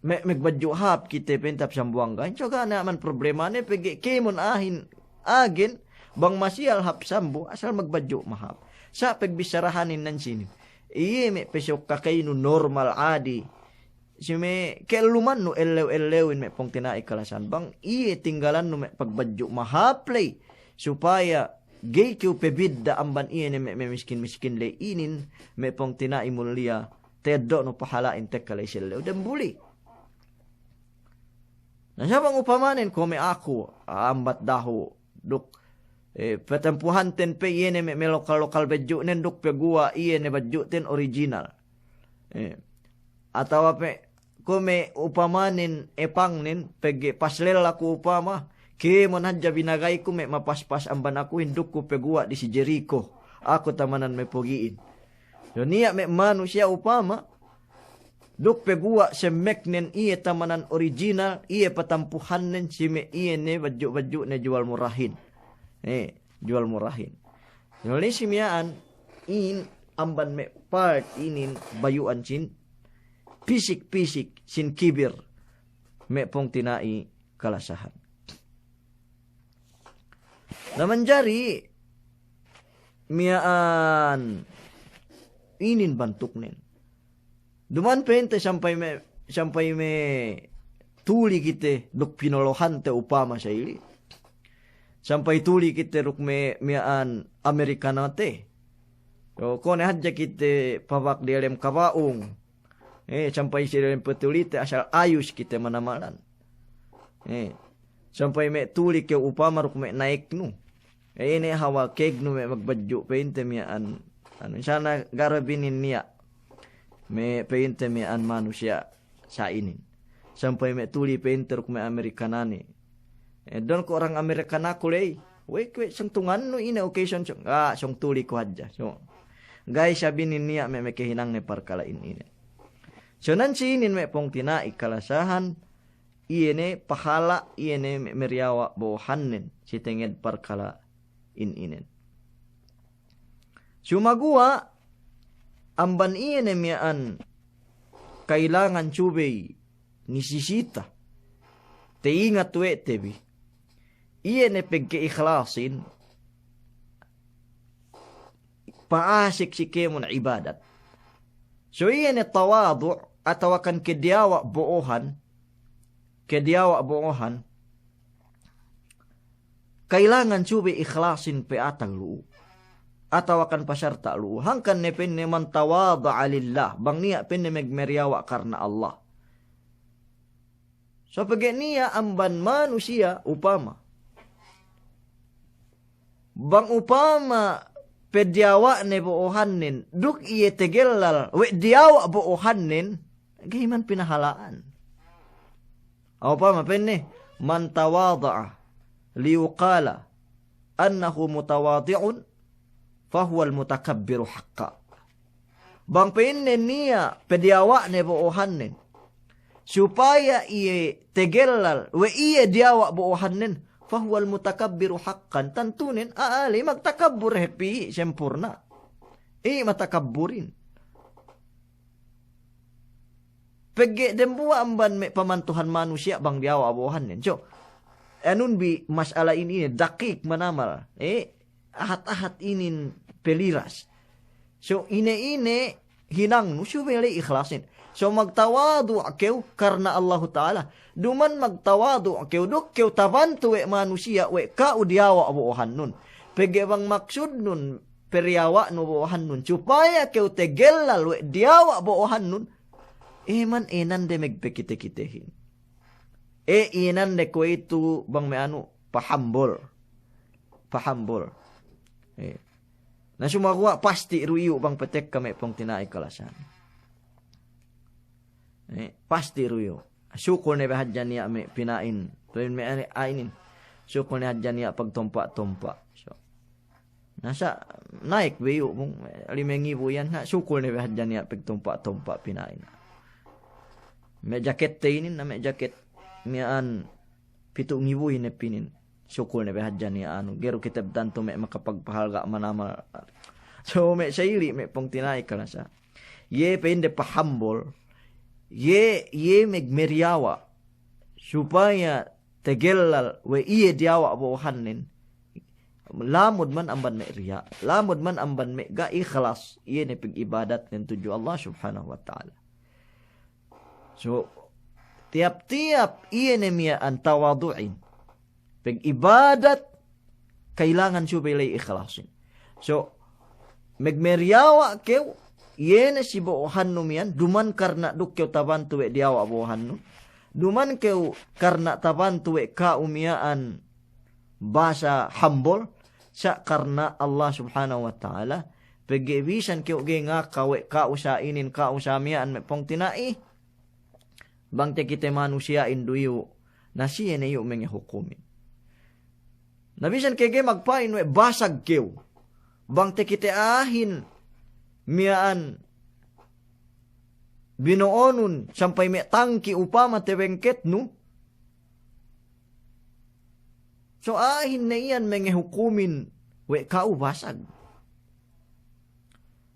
may magbadyo hap kita painte hapsambuanga. So ka naman problema ni, pigi kimon ahin, agin, bang masiyal hapsambu, asal magbadyo mahap. Sa pagbisarahanin ng sinin, iye may pesyok kakay no normal adi, si may keluman no elew-elewin may pong tinai kalasan, bang iye tinggalan no may pagbadyo mahaplay, supaya gay kiw pebidda amban iye may miskin-miskin lay inin, may pong tinai mulia, tedo no pahalain tekalay sila, dambuli. Nasyabang upamanin ko may ako, ambat daho, duk, patampuhan ten pe iye may lokal badyo nen duk pe guwa iye ne badyo ten original. Atawa pe ko may upamanin epang nin peg paslel ako upama ki mo nadya binagay ko may mapaspas amban ako hinduk ko pe guwa di si Jericho. Ako tamanan may pugiin. So niya may manusia upama duk pe guwa se meknen iye tamanan original iye patampuhan nen si me iye ne badyo ne jual murahin. Jual murahin. Yung simiyaan, in amban me part inin bayuan sin, pisik-pisik sin kibir, me pong tinai kalasahan. Naman jari, miyaan, inin bantuk nin. Duman pente sampay me tuli kite, duk pinolohan te upama sa ili. Sampai tuli kita ruk miyaan Amerikana te. So, kone hadja kita pabak di alam kabaong. Sampai si dalam petuli te asal ayus kita manamalan. Sampai me tuli ke upama ruk me naik nu. Ini hawa keg nu me magbadyo painte miyaan. Sana garabinin niya. Me painte miyaan manusia sa inin. Sampai me tuli painte ruk me Amerikanani. Doon ko orang Amerikana kulay. Wait, siyang tungan no ina occasion siyang. Siyang tuli ko hadya. So, guys, sabi niya may kahinang ni parkalain ina. So, nansinin may pong tinai kalasahan. Iene pahala, iene meriawa bohanin. Si tinged parkala inin. Sumagua, amban iene miyaan kailangan chubay nisisita. Teingat we tebi. Iyan e pagka-ikhlasin, paasik si kemon ibadat. So iyan e tawadu, atawakan kediawa buohan, kailangan subi ikhlasin pe atang luu. Atawakan pasyarta luu. Hangkan ne pinne man tawada alillah, bang niya pinne megmeriawa karna Allah. So pag niya amban manusia upama. Bang upama pedyawa ne buohanin, duk iye tegelal, we diawa buohanin, gahiman pinahalaan. Upama penne, man tawada'a liyuqala annahu mutawadi'un, fahuwa al-mutakabbiru haqqa. Bang penne niya pedyawa ne buohanin, supaya iye tegelal, we iye diawa buohanin, fahuwal mutakabbiru haqqan, tantunin, aali, magtakabbur hepi, sempurna. Matakabburin. Pagge, dembuwa amban may pamantuhan manusia, bang diawa buohanin. So, anun bi masala ini, dakik manamal, ahat-ahat inin peliras. So, ine-ine, hinang no, siya may ikhlasin. So magtawadu kew karna Allah Ta'ala. Duman magtawadu kew duk kew tabantu manusia ka udiawa abuuhan nun. Pegewang maksud nun peryawa no buuhan nun. Supaya kew tegelal diawa buuhan nun. Man enan de megpekite-kitehin. Inan de ko itu bang may pahambol. Na sumakuha pasti ruyo bang petek kami pong tinay kalasan. Pasti ruyo. Syukur na bahadyan niya may pinain. Tuwin may ainin. Syukur na hadyan niya pagtumpa-tumpa. So, nasa naik biyo mong limengibo yan. Syukur na bahadyan niya pagtumpa-tumpa pinain. May jacket tainin na may jacket. Miyaan pitong ibuhin na pinin. Syukur na bahadyan niya Gero kitab tanto may makapagpahalga manama. So may sayri may pong tinay kalasa. Ye pende pahambol. Ye megmeriawa supaya tegelal iye diawa buhanin lamod man amban me riya lamod man amban me ga ikhlas iye ne pig ibadat nen tuju Allah subhanahu wa ta'ala. So tiap-tiap iye ne miya ang tawaduin pig ibadat kailangan siya bilay ikhlasin. So megmeriawa kew yene si buuhan num yan, duman karna dukyaw tabantuwe diawa buuhan num. Duman kew karna tabantuwe kaumiaan basa hambol, sa karna Allah subhanahu wa ta'ala, pag-ibisan kew nga kawe kausainin kausamiaan may pong tinai, bang te kite manusia induyo, na siya na yung mga hukumin. Nabisan kege magpain we basag kew, bang te kite ahin, miyaan binoonun sampay may tangki upama tewengket no. So ahin na iyan mga hukumin we kaubasag.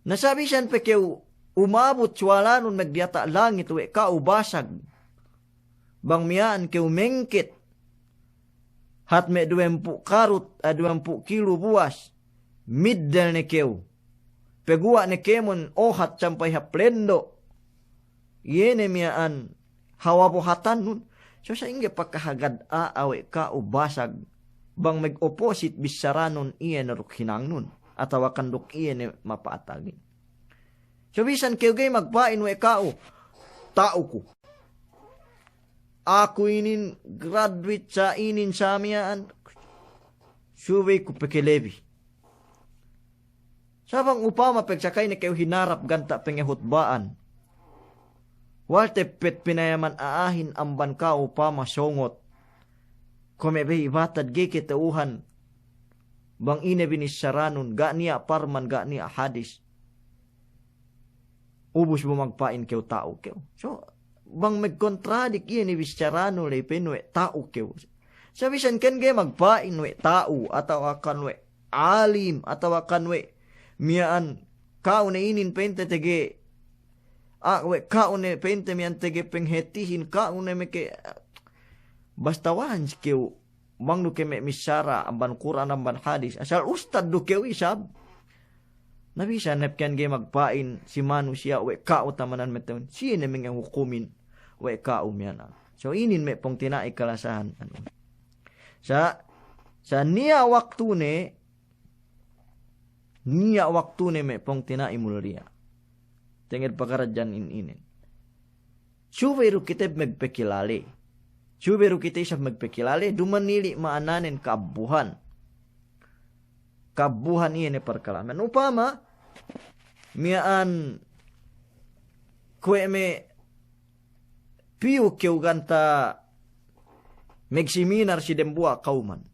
Nasabi siyan pe kew umabot swala nun magdiata langit we kaubasag. Bang miyaan kew mengkit hat me 20 karut 20 kilo buwas middel ne kew. Peguwa ni kemon ohat sampai haplendo. Yene miyaan hawabuhatan nun. So sa inge pagkahagad awe ka ubasag. Bang mag-opposite bisaranon iye na rukhinang nun. At awakandok iye ni mapaatagin. So bisan kayo gay magpain we kao. Tao ko. Ako inin graduate sa inin sa miyaan. Suway ko pekilebi. Sabang upama pagsakay ni kayo hinarap ganta pengehutbaan. Walte pet pinayaman aahin amban ka upama songot. Kumebe ibatad gi kitauhan. Bang ine binisaranon ga niya parman ga niya hadis. Ubus mo magpain kayo tao kayo. So, bang magkontradik iyan ni bisarano lay pinwe tao kayo. Sabisan kan gay magpain we tao ataw akan we alim ataw akan we miyaan kao na inin pente tege we kao na pente miyan tege penghetihin kao na meke bastawan sikiw bang duke me misara amban Quran amban hadis asal ustad duke isab nabisa nepkan ge magpain si manusia we kao tamanan meton siya na mga hukumin we kao miyan so inin me pong tinai kalasahan sa niya waktu ne me pong tinai mulia. Tengir pakaradyan inin. Suweru kita magpekilali. Suweru kita isa magpekilali. Dumanili maananin kaabuhan. Kaabuhan iyan e perkalaman. Upama, miyaan kwe me piyo kiyo ganta megsiminar si Dembua kauman.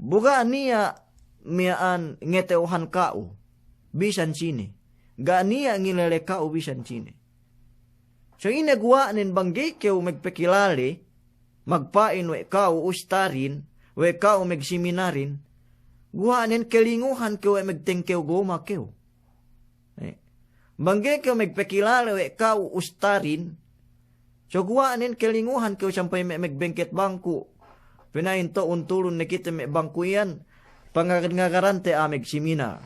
Buga niya miyaan ngeteuhan kao bisan sini ganiya ngilele kao bisan sini so inagwa nin banggi kew magpekilali magpain we kao ustarin we kao magseminarin guwa nin kelinguhan kew magtengkew goma kew banggi kew magpekilali we kao ustarin so guwa nin kelinguhan kew sampay magbengket bangku pinain to untulun na kita may bangku yan pangagagarante amig seminar.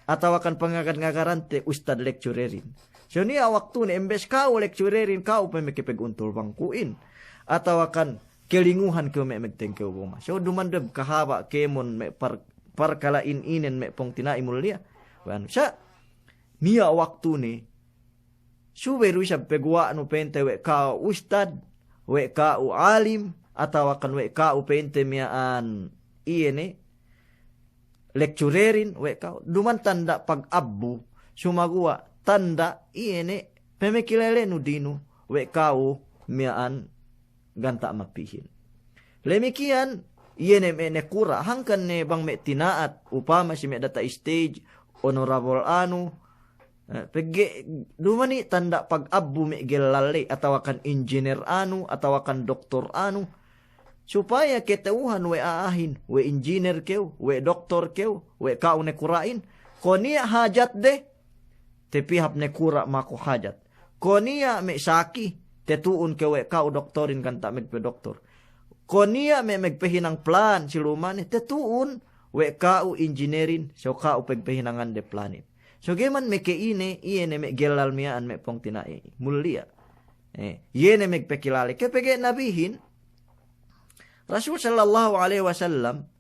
atau akan pangagan-ngagaran te ustad lecturerin. So niya waktu ni embes kau lecturerin kau pa mekipeguntul bangkuin atau akan kelinguhan ke me megtengke uboma. So dumandeb kahaba kemon me parkalain inen me pong tinai mulia. Wan sa niya waktu ni suberu siya pegwa no pente we kau ustad, we kau alim atau akan we kau pente miaan iene lecturerin we kau duman tanda pag-abbu sumagua tanda iene pemekilele no dino we kau miaan ganta mapihin. Lemikian iene me nekura hangkan ne bang me tinaat upama si me data stage honorable pege dumani tanda pag-abbu me gelale atau akan engineer atau akan doktor supaya ketauhan we aahin, we engineer keu, we doktor keu, we kau ne kurain. Konia hajat de, te pihap ne kura mako hajat. Konia me saki, te tuun ke we kau doktorin kan tak megpe doktor. Konia me megpehinang plan silumane, te tuun we kau engineerin, so kau pegpehinangan de planet. So geman me ke iene me gelal miaan me pong tinae, mulia. Yene megpekilale, ke pege nabihin, Rasul sallallahu alaihi wasallam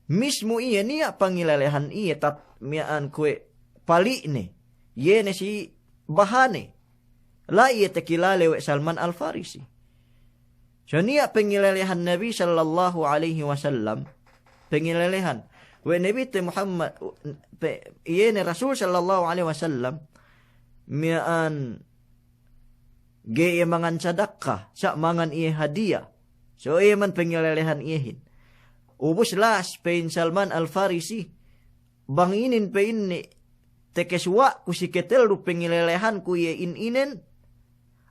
mismo iya niya pangilalehan iya tat miaan kue pali ne yene si bahane la iya tekilale we Salman Al-Farisi. So niya pangilalehan Nabi sallallahu alaihi wasallam pangilalehan we Nabi te Muhammad yene Rasul sallallahu alaihi wasallam miaan gaya mangan sadaqah sa mangan iya hadiah. So iya man pengilalehan iyahin. Ubus las pain Salman Al-Farisi. Banginin pain ni tekeswa kusiketel lu pengilalehan ku iya inen.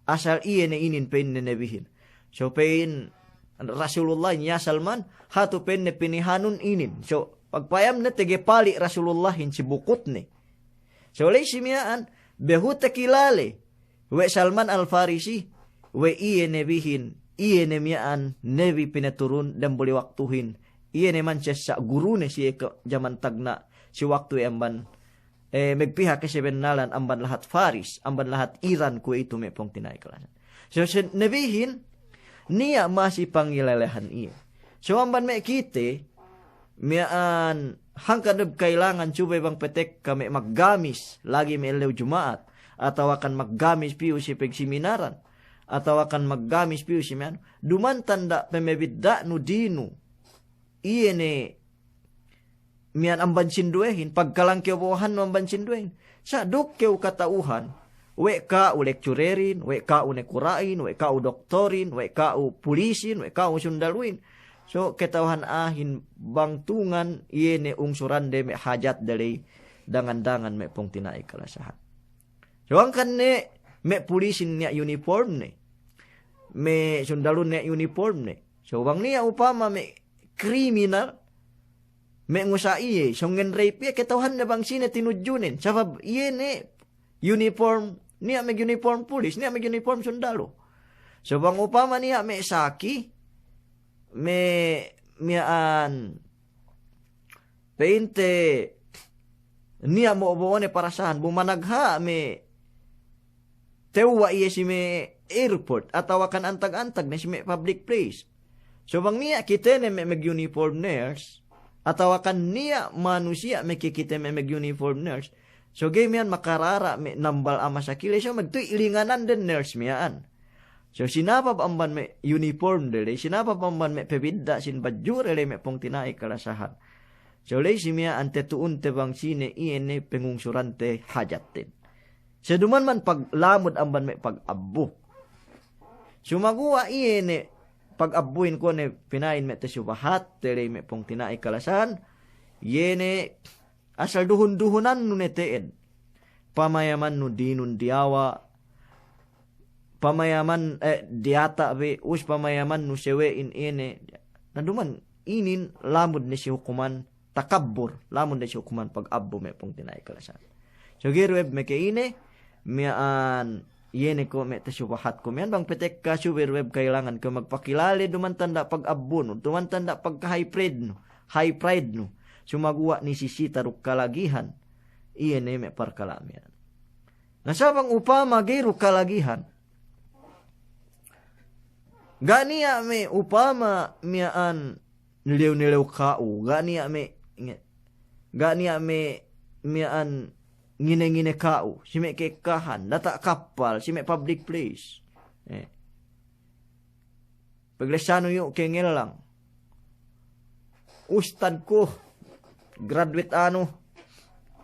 Asal iya na inin pain na nabihin. So pain Rasulullah niya Salman hatu pain na pinihanun inin. So pagpayam na tegepali Rasulullah si bukut ni. So lay simiyaan behu tekilale. We Salman Al-Farisi. We iya nabihin. Iye ne miaan nevi pinaturun dan boleh waktuhin. Iye ne man sa guru ne si ke zaman tagna si waktu amban megpihak ke sebenalan amban lahat Faris, amban lahat Iran ku itu me pong tinay kalasan. So nevihin niya masih pangilalehan iye. So amban me kite miaan hangkadeb kailangan subay bang petek kami maggamis lagi me elew Jumaat atau akan maggamis piu si pegseminaran. Atau akan maggamis piu si man duman tanda pemebidda no dino iye ne mian amban sinduehin pagkalang kewuhan no amban sinduehin sa duk kew katauhan we ka u lecturerin we ka u nekurain we ka u doktorin we ka u pulisin we ka u sundaluin so ketauhan ahin bangtungan iye ne ungsuran de me hajat dali dangan-dangan me pong tinai kalasahan so angkan ne me pulisin niya uniform ne. Me sundalun niya uniform ne. So bang niya upama me criminal. Me ngusa iye. So ngen rape ketauhan na bang sine tinudjunin. Sabab iye ne uniform. Niya me uniform pulis. Niya me uniform sundalo. So bang upama niya me saki. Me miyaan. Peinte. Niya mo oboone parasahan. Bumanagha me tewa iya si me airport atau akan antag-antag na si me public place. So bang niya kita ne me mag-uniform nurse atau akan niya manusia me kikita me mag-uniform nurse. So gamian makarara me nambal ama sa kilay. So magtoy ilinganan den nurse miyaan. So sinapap amban me uniform dele. Sinapap amban me pebidda sin bajure le me pong tinay kalasahan. So lay si miyaan tetuun te bang sine iene pengungsurante hajatin. Sa duman man paglamod amban may pag-abbo. Sumaguwa iye ne pag-abbuin ko ne pinain me te subahat tere me pong tinai kalasan. Yene asal duhun-duhunan no neteen. Pamayaman no dinun diawa. Pamayaman diata be us pamayaman no sewe in ine. Naduman inin lamod ni si hukuman takabbur. Lamod ni si hukuman pag-abbo me pong tinai kalasan. So girweb me keine miaan yene ko me tasubahat ko mian bang petek ka super web kailangan ko magpakilale duman tanda pag-abon duman tanda pagka high pride no sumagwa ni sisita ruk kalagihan iyan may parkalamian. Nasabang upama gayro kalagihan. Ganiya may upama miyaan niliw-niliw kao. Ganiya may miyaan ngine-ngine kao. Si may kekahan, data kapal, si may public place. Paglasano yung kengel lang. Ustad ko, graduate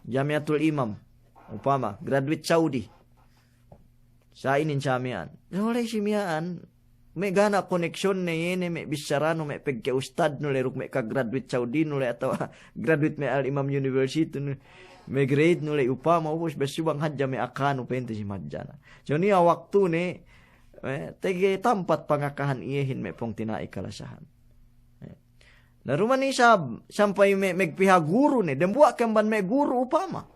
Jamiatul Imam. Upama, graduate Saudi. Sa inin siya miyaan. Wala si miyaan. May gana koneksyon na yun. May bisarano, may pagka ustad. Nulay ruk may ka-graduate Saudi. Nulay ataw graduate may Al-Imam University. May grade nulay upama. Upos basubang hadya may akano. Pente si madya na. So niya waktu ni. Tege tampat pangakahan iyahin may pong tinaikalasahan. Naruman ni sampay may magpiha guru ni. Dembuwa kamban may guru upama.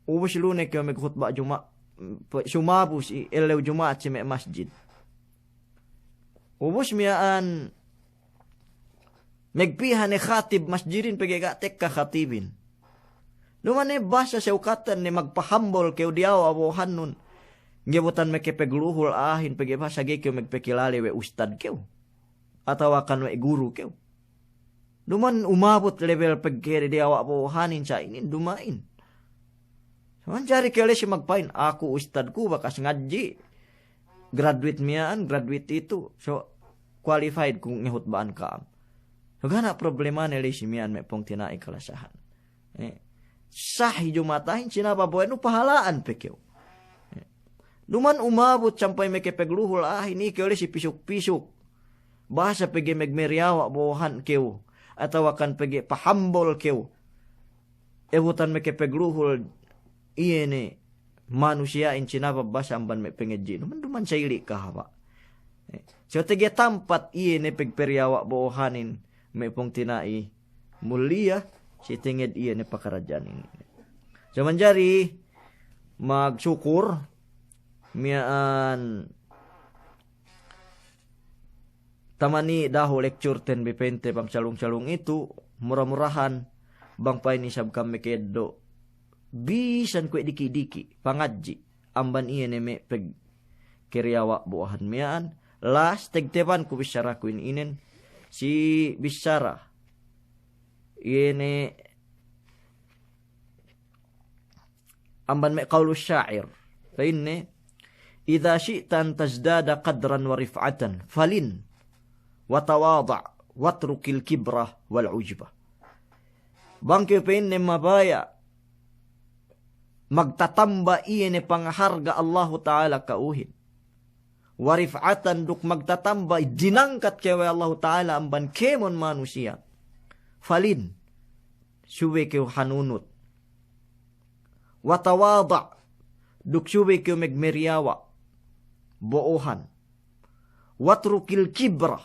Ubus lunek yung magkhutba juma. Sumabus ilaw juma at si may masjid. Ubus miyaan magpiha ni khatib masjidin pagigatek ka khatibin. Luman ni basa sa ukatan ni magpahambol kayo diyaw abuhan nun. Ngibutan may kipagluhol ahin pagibasa kayo magpakilali we ustad kayo. Atawakan we guru kayo. Luman umabot level pagkiri diyaw abuhanin sa inin dumain. Manjari kaya siya magpain. Ako ustad ko bakas ngadji. Graduate miyaan, graduate ito. So, qualified kung ihutbaan ka. So, gana problema nila si miyaan may pong tinaikalasahan. Sahi jumatahin, sinababuhay, no pahalaan pe kyo. Duman umabot sampay may kipagluhol ahin, kaya si pisuk-pisuk. Basa pagi magmeriawa buhan kyo. Atawakan pagi pahambol kyo. Ebutan may kipagluhol iyan manusia in sinababasa amban may pengedji. Naman duman sa ili kahaba. So tagi tampat iyan pagperyawa buhanin may pong tinai mulia si tinged iyan pakaradyan. So manjari magsukur miyaan tamani daho lecture 10 bipente pang salong-salong itu murah-murahan bang pa ini sab kami kedo bisan kwe diki-diki pangadji amban iyan may pag kiryawa buahan miyaan last tegtepan ko bisara ko inin si bisara iyan amban may qawlu syair lain idha syi'tan tazdada qadran wa rif'atan falin wa tawada' watrukil kibrah wal ujbah bangke pain mabaya magtatamba iyan pangharga Allah Ta'ala kauhin. Warifatan duk magtatamba dinangkat kaya Allah Ta'ala ang bankemon manusia. Falin, suwe kayo hanunot. Watawada, duk suwe kayo magmeriawa. Boohan. Watrukil kibra,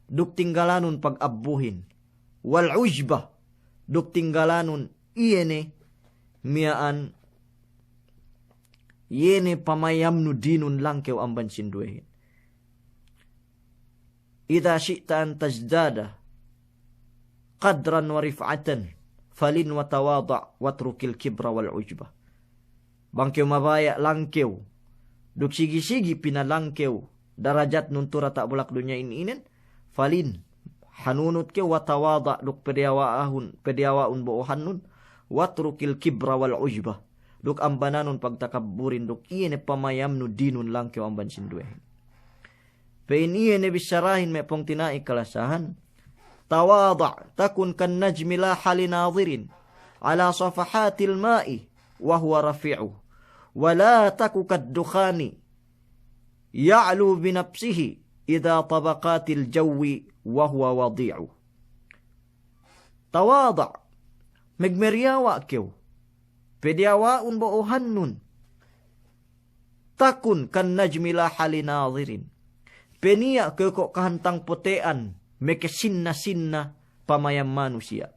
duk tinggalanun pag-abuhin. Wal ujbah, duk tinggalanun iyan miyaan yene pamayam nu dinun lang kew amban sinduhin. Idha syi'ta an tazdada qadran wa rif'atan falin wa tawada' watrukil kibra wal ujbah. Bangkew mabaya langkew duk sigi-sigi pinalangkew darajat nun tura tak bulak dunya inin falin hanunut kew wa tawada' duk pediawaun buuhan nun watrukil kibra wal ujbah. Duk ambananon pagtakaburin duk iyan pamayam no dinun lang kyo amban sinduhin. Pain iyan bisarahin may pong tinai kalasahan. Tawada' takun kan najmi la hali nadhirin ala safahatil ma'i wa huwa rafi'u wa la taku kad dukhani ya'lu binapsihi idha tabaqatil jawi wa huwa wadi'u. Tawada' magmeriawa kyo pediawaun bauhan nun. Takun kan najmila hali nadhirin. Penia keko kahantang putean mekesinna-sinna pamayam manusia.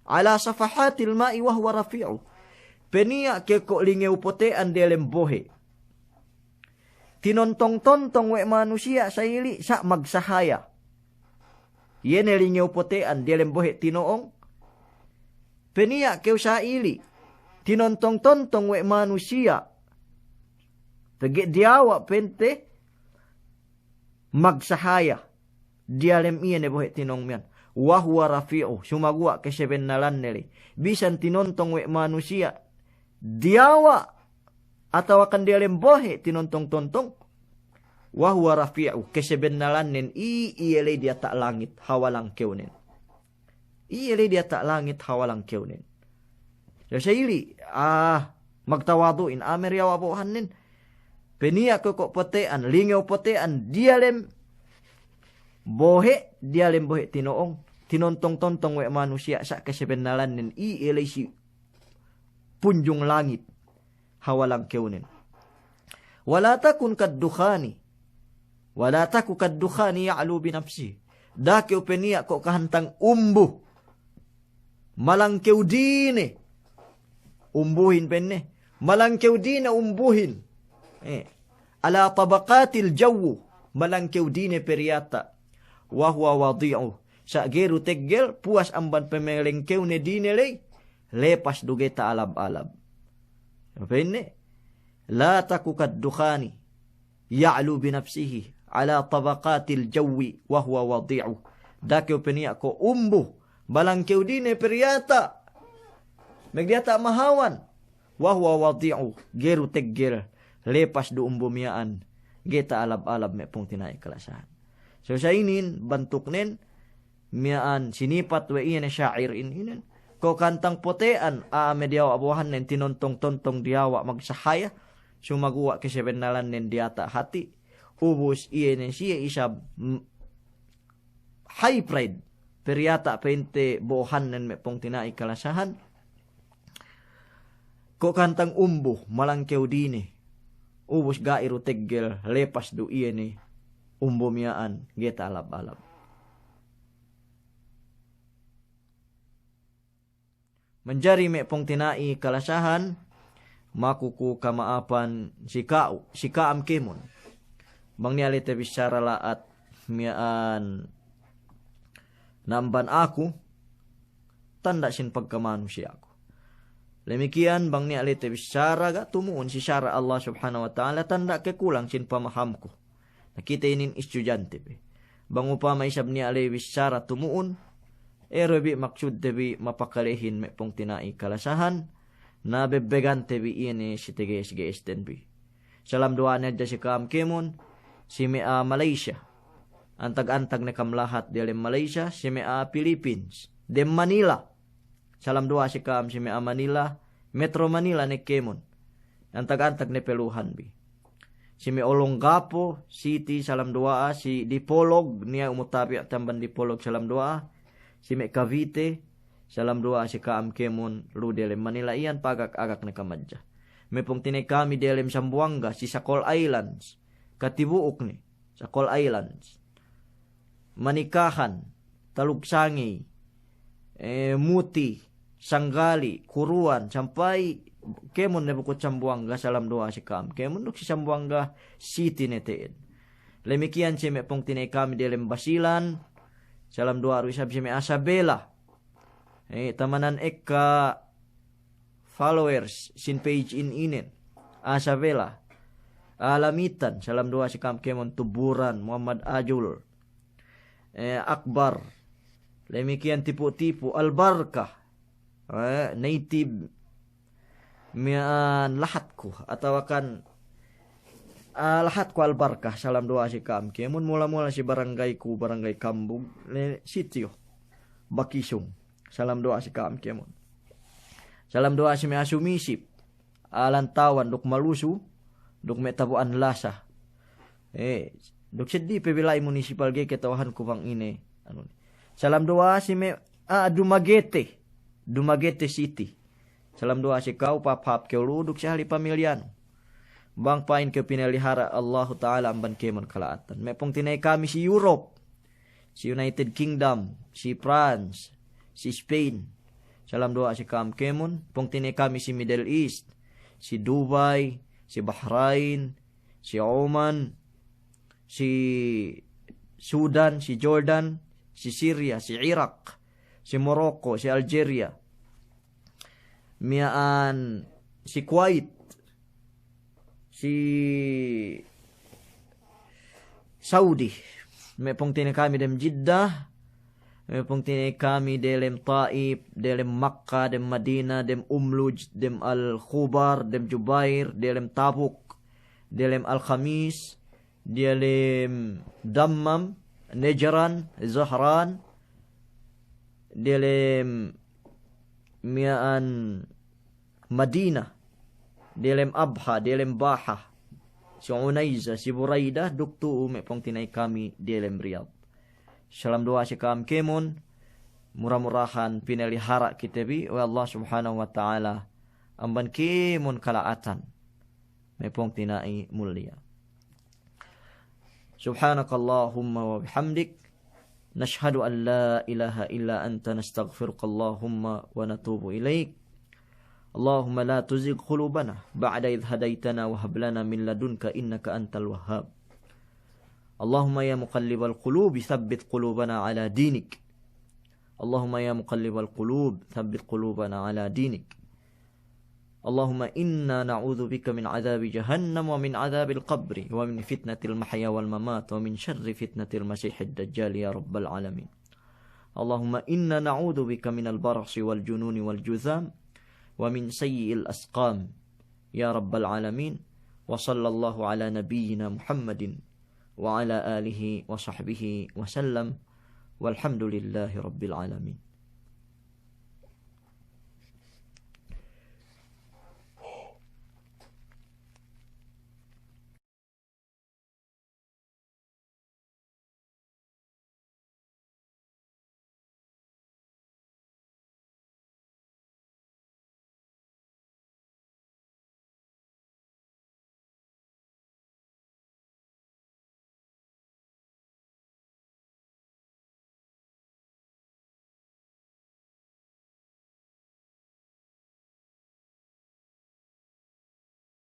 Ala safahatil ma'i wahwa rafi'u. Penia keko lingew putean delembohe. Tinontong-tontong we manusia sa ili sa magsahaya. Yene lingew putean delembohe tinoong. Penia keo sa ili tinontong-tontong we manusia. Tagi diawa pente magsahaya. Dialem iyan bohe tinong mian. Wahuwa rafi'u. Sumagwa keseben nalan nili. Bisan tinontong we manusia. Diawa. Atau akan dialem bohe tinontong-tontong. Wahuwa rafi'u. Keseben nalan nen. Iyele dia tak langit. Hawalang keunen. Iyele dia tak langit. Hawalang keunen. Sayili. Magtawaduin. Amer yawa bohan nen. Peniak kok potean. Lingaw potean. Dialem bohe, dialem bohe tinoong. Tinontong-tontong we manusia sa kesebenalan nen ielay si punjung langit. Hawalang keunen. Wala takun kaddukhani. Wala taku kaddukhani ya'lu binafsi. Dake upenia kok kahantang umbu. Malang keudine. Umbuhin penne. Malang keudine umbuhin. Ala tabaqatil jawu. Malang keudine periata. Wahwa wadi'u. Sa geru teggel, puas amban pemeleng keune dinelay, lepas duge ta alab-alab. Apa ini? La takukad dukhani, ya'lu binafsihi, ala tabaqatil jawi, wahwa wadi'u. Dakyo peniak ko umbu, balang keudine periata, megdiata mahawan, wahwa wadi'u, geru teggel, lepas du umbu miaan, geta alab-alab me pung tinay kalasahan. So sa inin, bantuk nen, miaan sinipat we iyan syair inin. Ko kantang potean, mediawa abuhan nen tinontong-tontong diawa magsahaya, sumagwa kesebenalan nen diata hati, ubus iyan siya isab high pride, periata pente bohan nen me pong tinay kalasahan. Ko kantang umbu, malang keudine, ubus gairu teggel, lepas du iyan umbu miaan, geta alab-alab. Menjari me pong tinai kalasahan, makuku kamaapan si kaam kemun. Bang niali te bicara laat miaan namban aku, tanda sin pagkamanusia aku. Lemikian bang niali te bicara ga tumuon si syara Allah subhanahu wa ta'ala, tanda ke kulang sin pamahamku. Nakita inin estudyante pe. Bang upama isab niali bicara tumuon, erobi maksud tebi mapakalihin me pong tinai kalasahan na bebegan tebi ini si TGS tenbi. Salam doa nadya si kaam kemun si mea Malaysia. Antag-antag na kamlahat di alim Malaysia si mea Philippines. De Manila. Salam doa si kaam si mea Manila. Metro Manila ni kemun. Antag-antag na peluhan bi. Si mea Olongapo City salam doa si Dipolog niya umutabi at tamban Dipolog salam doa. Si me Cavite, salam doa si kaam kemun, ludelem Manila iyan pagak-agak na kamadya. May pong tinay kami delem Sambuanga, si Sakol Islands, katibuok ni, Sakol Islands. Manikahan, Talugsangi, Muti, Sanggali, Kuruan, sampai kemun na bukod Sambuanga, salam doa si kaam kemun, si Sambuanga City neteen. Lemikian si me pong tinay kami delem Basilan, salam doa ruisab si me Asabela. Tamanan eka followers sin page in inen. Asabela. Alamitan. Salam doa si Kam Kemon Tuburan. Muhammad Ajul. Akbar. Lemikian tipu-tipu. Albarka. Native. Mian lahat ko. Atau akan lahat ko albarkah. Salam doa si Kam Kemun. Mula-mula si barangay ko, barangay Kambug, sitio Bakisong. Salam doa si Kam Kemun. Salam doa si Mea Sumisip. Alantawan duk malusu, duk metabuan lasa. Duk sedih pebilai municipal ge ketawahan ko bang ini. Salam doa si Mea Dumaguete. Dumaguete City. Salam doa si kau papap keulu duk si ahli pamilyan. Bang pain ke pinelihara Allah Ta'ala amban keman kalaatan. May pong tinay kami si Europe, si United Kingdom, si France, si Spain. Salam doa si Kam Kemon. Pong tinay kami si Middle East, si Dubai, si Bahrain, si Oman, si Sudan, si Jordan, si Syria, si Iraq, si Morocco, si Algeria. Miaan si Kuwait, si Saudi, may pong tinay kami dem Jeddah, may pong tinay kami delem Taif, delem Makkah, dem Madinah, dem Umluj, dem Al-Khubar, dem Jubair, delem Tabuk, delem Al-Khamis, delem Dammam, Nejran, Zahran, delem miaan Madinah, delem Abha, delem Baha, si Unaiza, si Buraidah, duktu may pong tinay kami delem Riyadh. Salam doa si kam kemon, murah-murahan pinelihara kita bi, wa Allah subhanahu wa ta'ala, amban kemon kalaatan, may pong tinay mulia. Subhanakallahumma wa bihamdik, nashhadu an la ilaha illa anta nastaghfiruka Allahumma wa natubu ilaik. Allahumma la tuzigh qulubana ba'da idh hadaitana wa hab lana min ladunka innaka antal wahhab. Allahumma ya muqallibal qulub tsabbit qulubana ala dinik. Allahumma ya muqallibal qulub tsabbit qulubana ala dinik. Allahumma inna na'udzu bika min adzabi jahannam wa min adzabil qabri wa min fitnatil mahya wal mamat wa min syarri fitnatil masiihid dajjal ya rabbal alamin. Allahumma inna na'udzu bika minal barasi wal jununi wal juzam wa min sayyi'il asqam ya rabbal alamin. Wa sallallahu ala nabiyyina Muhammadin wa ala alihi wa sahbihi wa sallam walhamdulillahi rabbil alamin.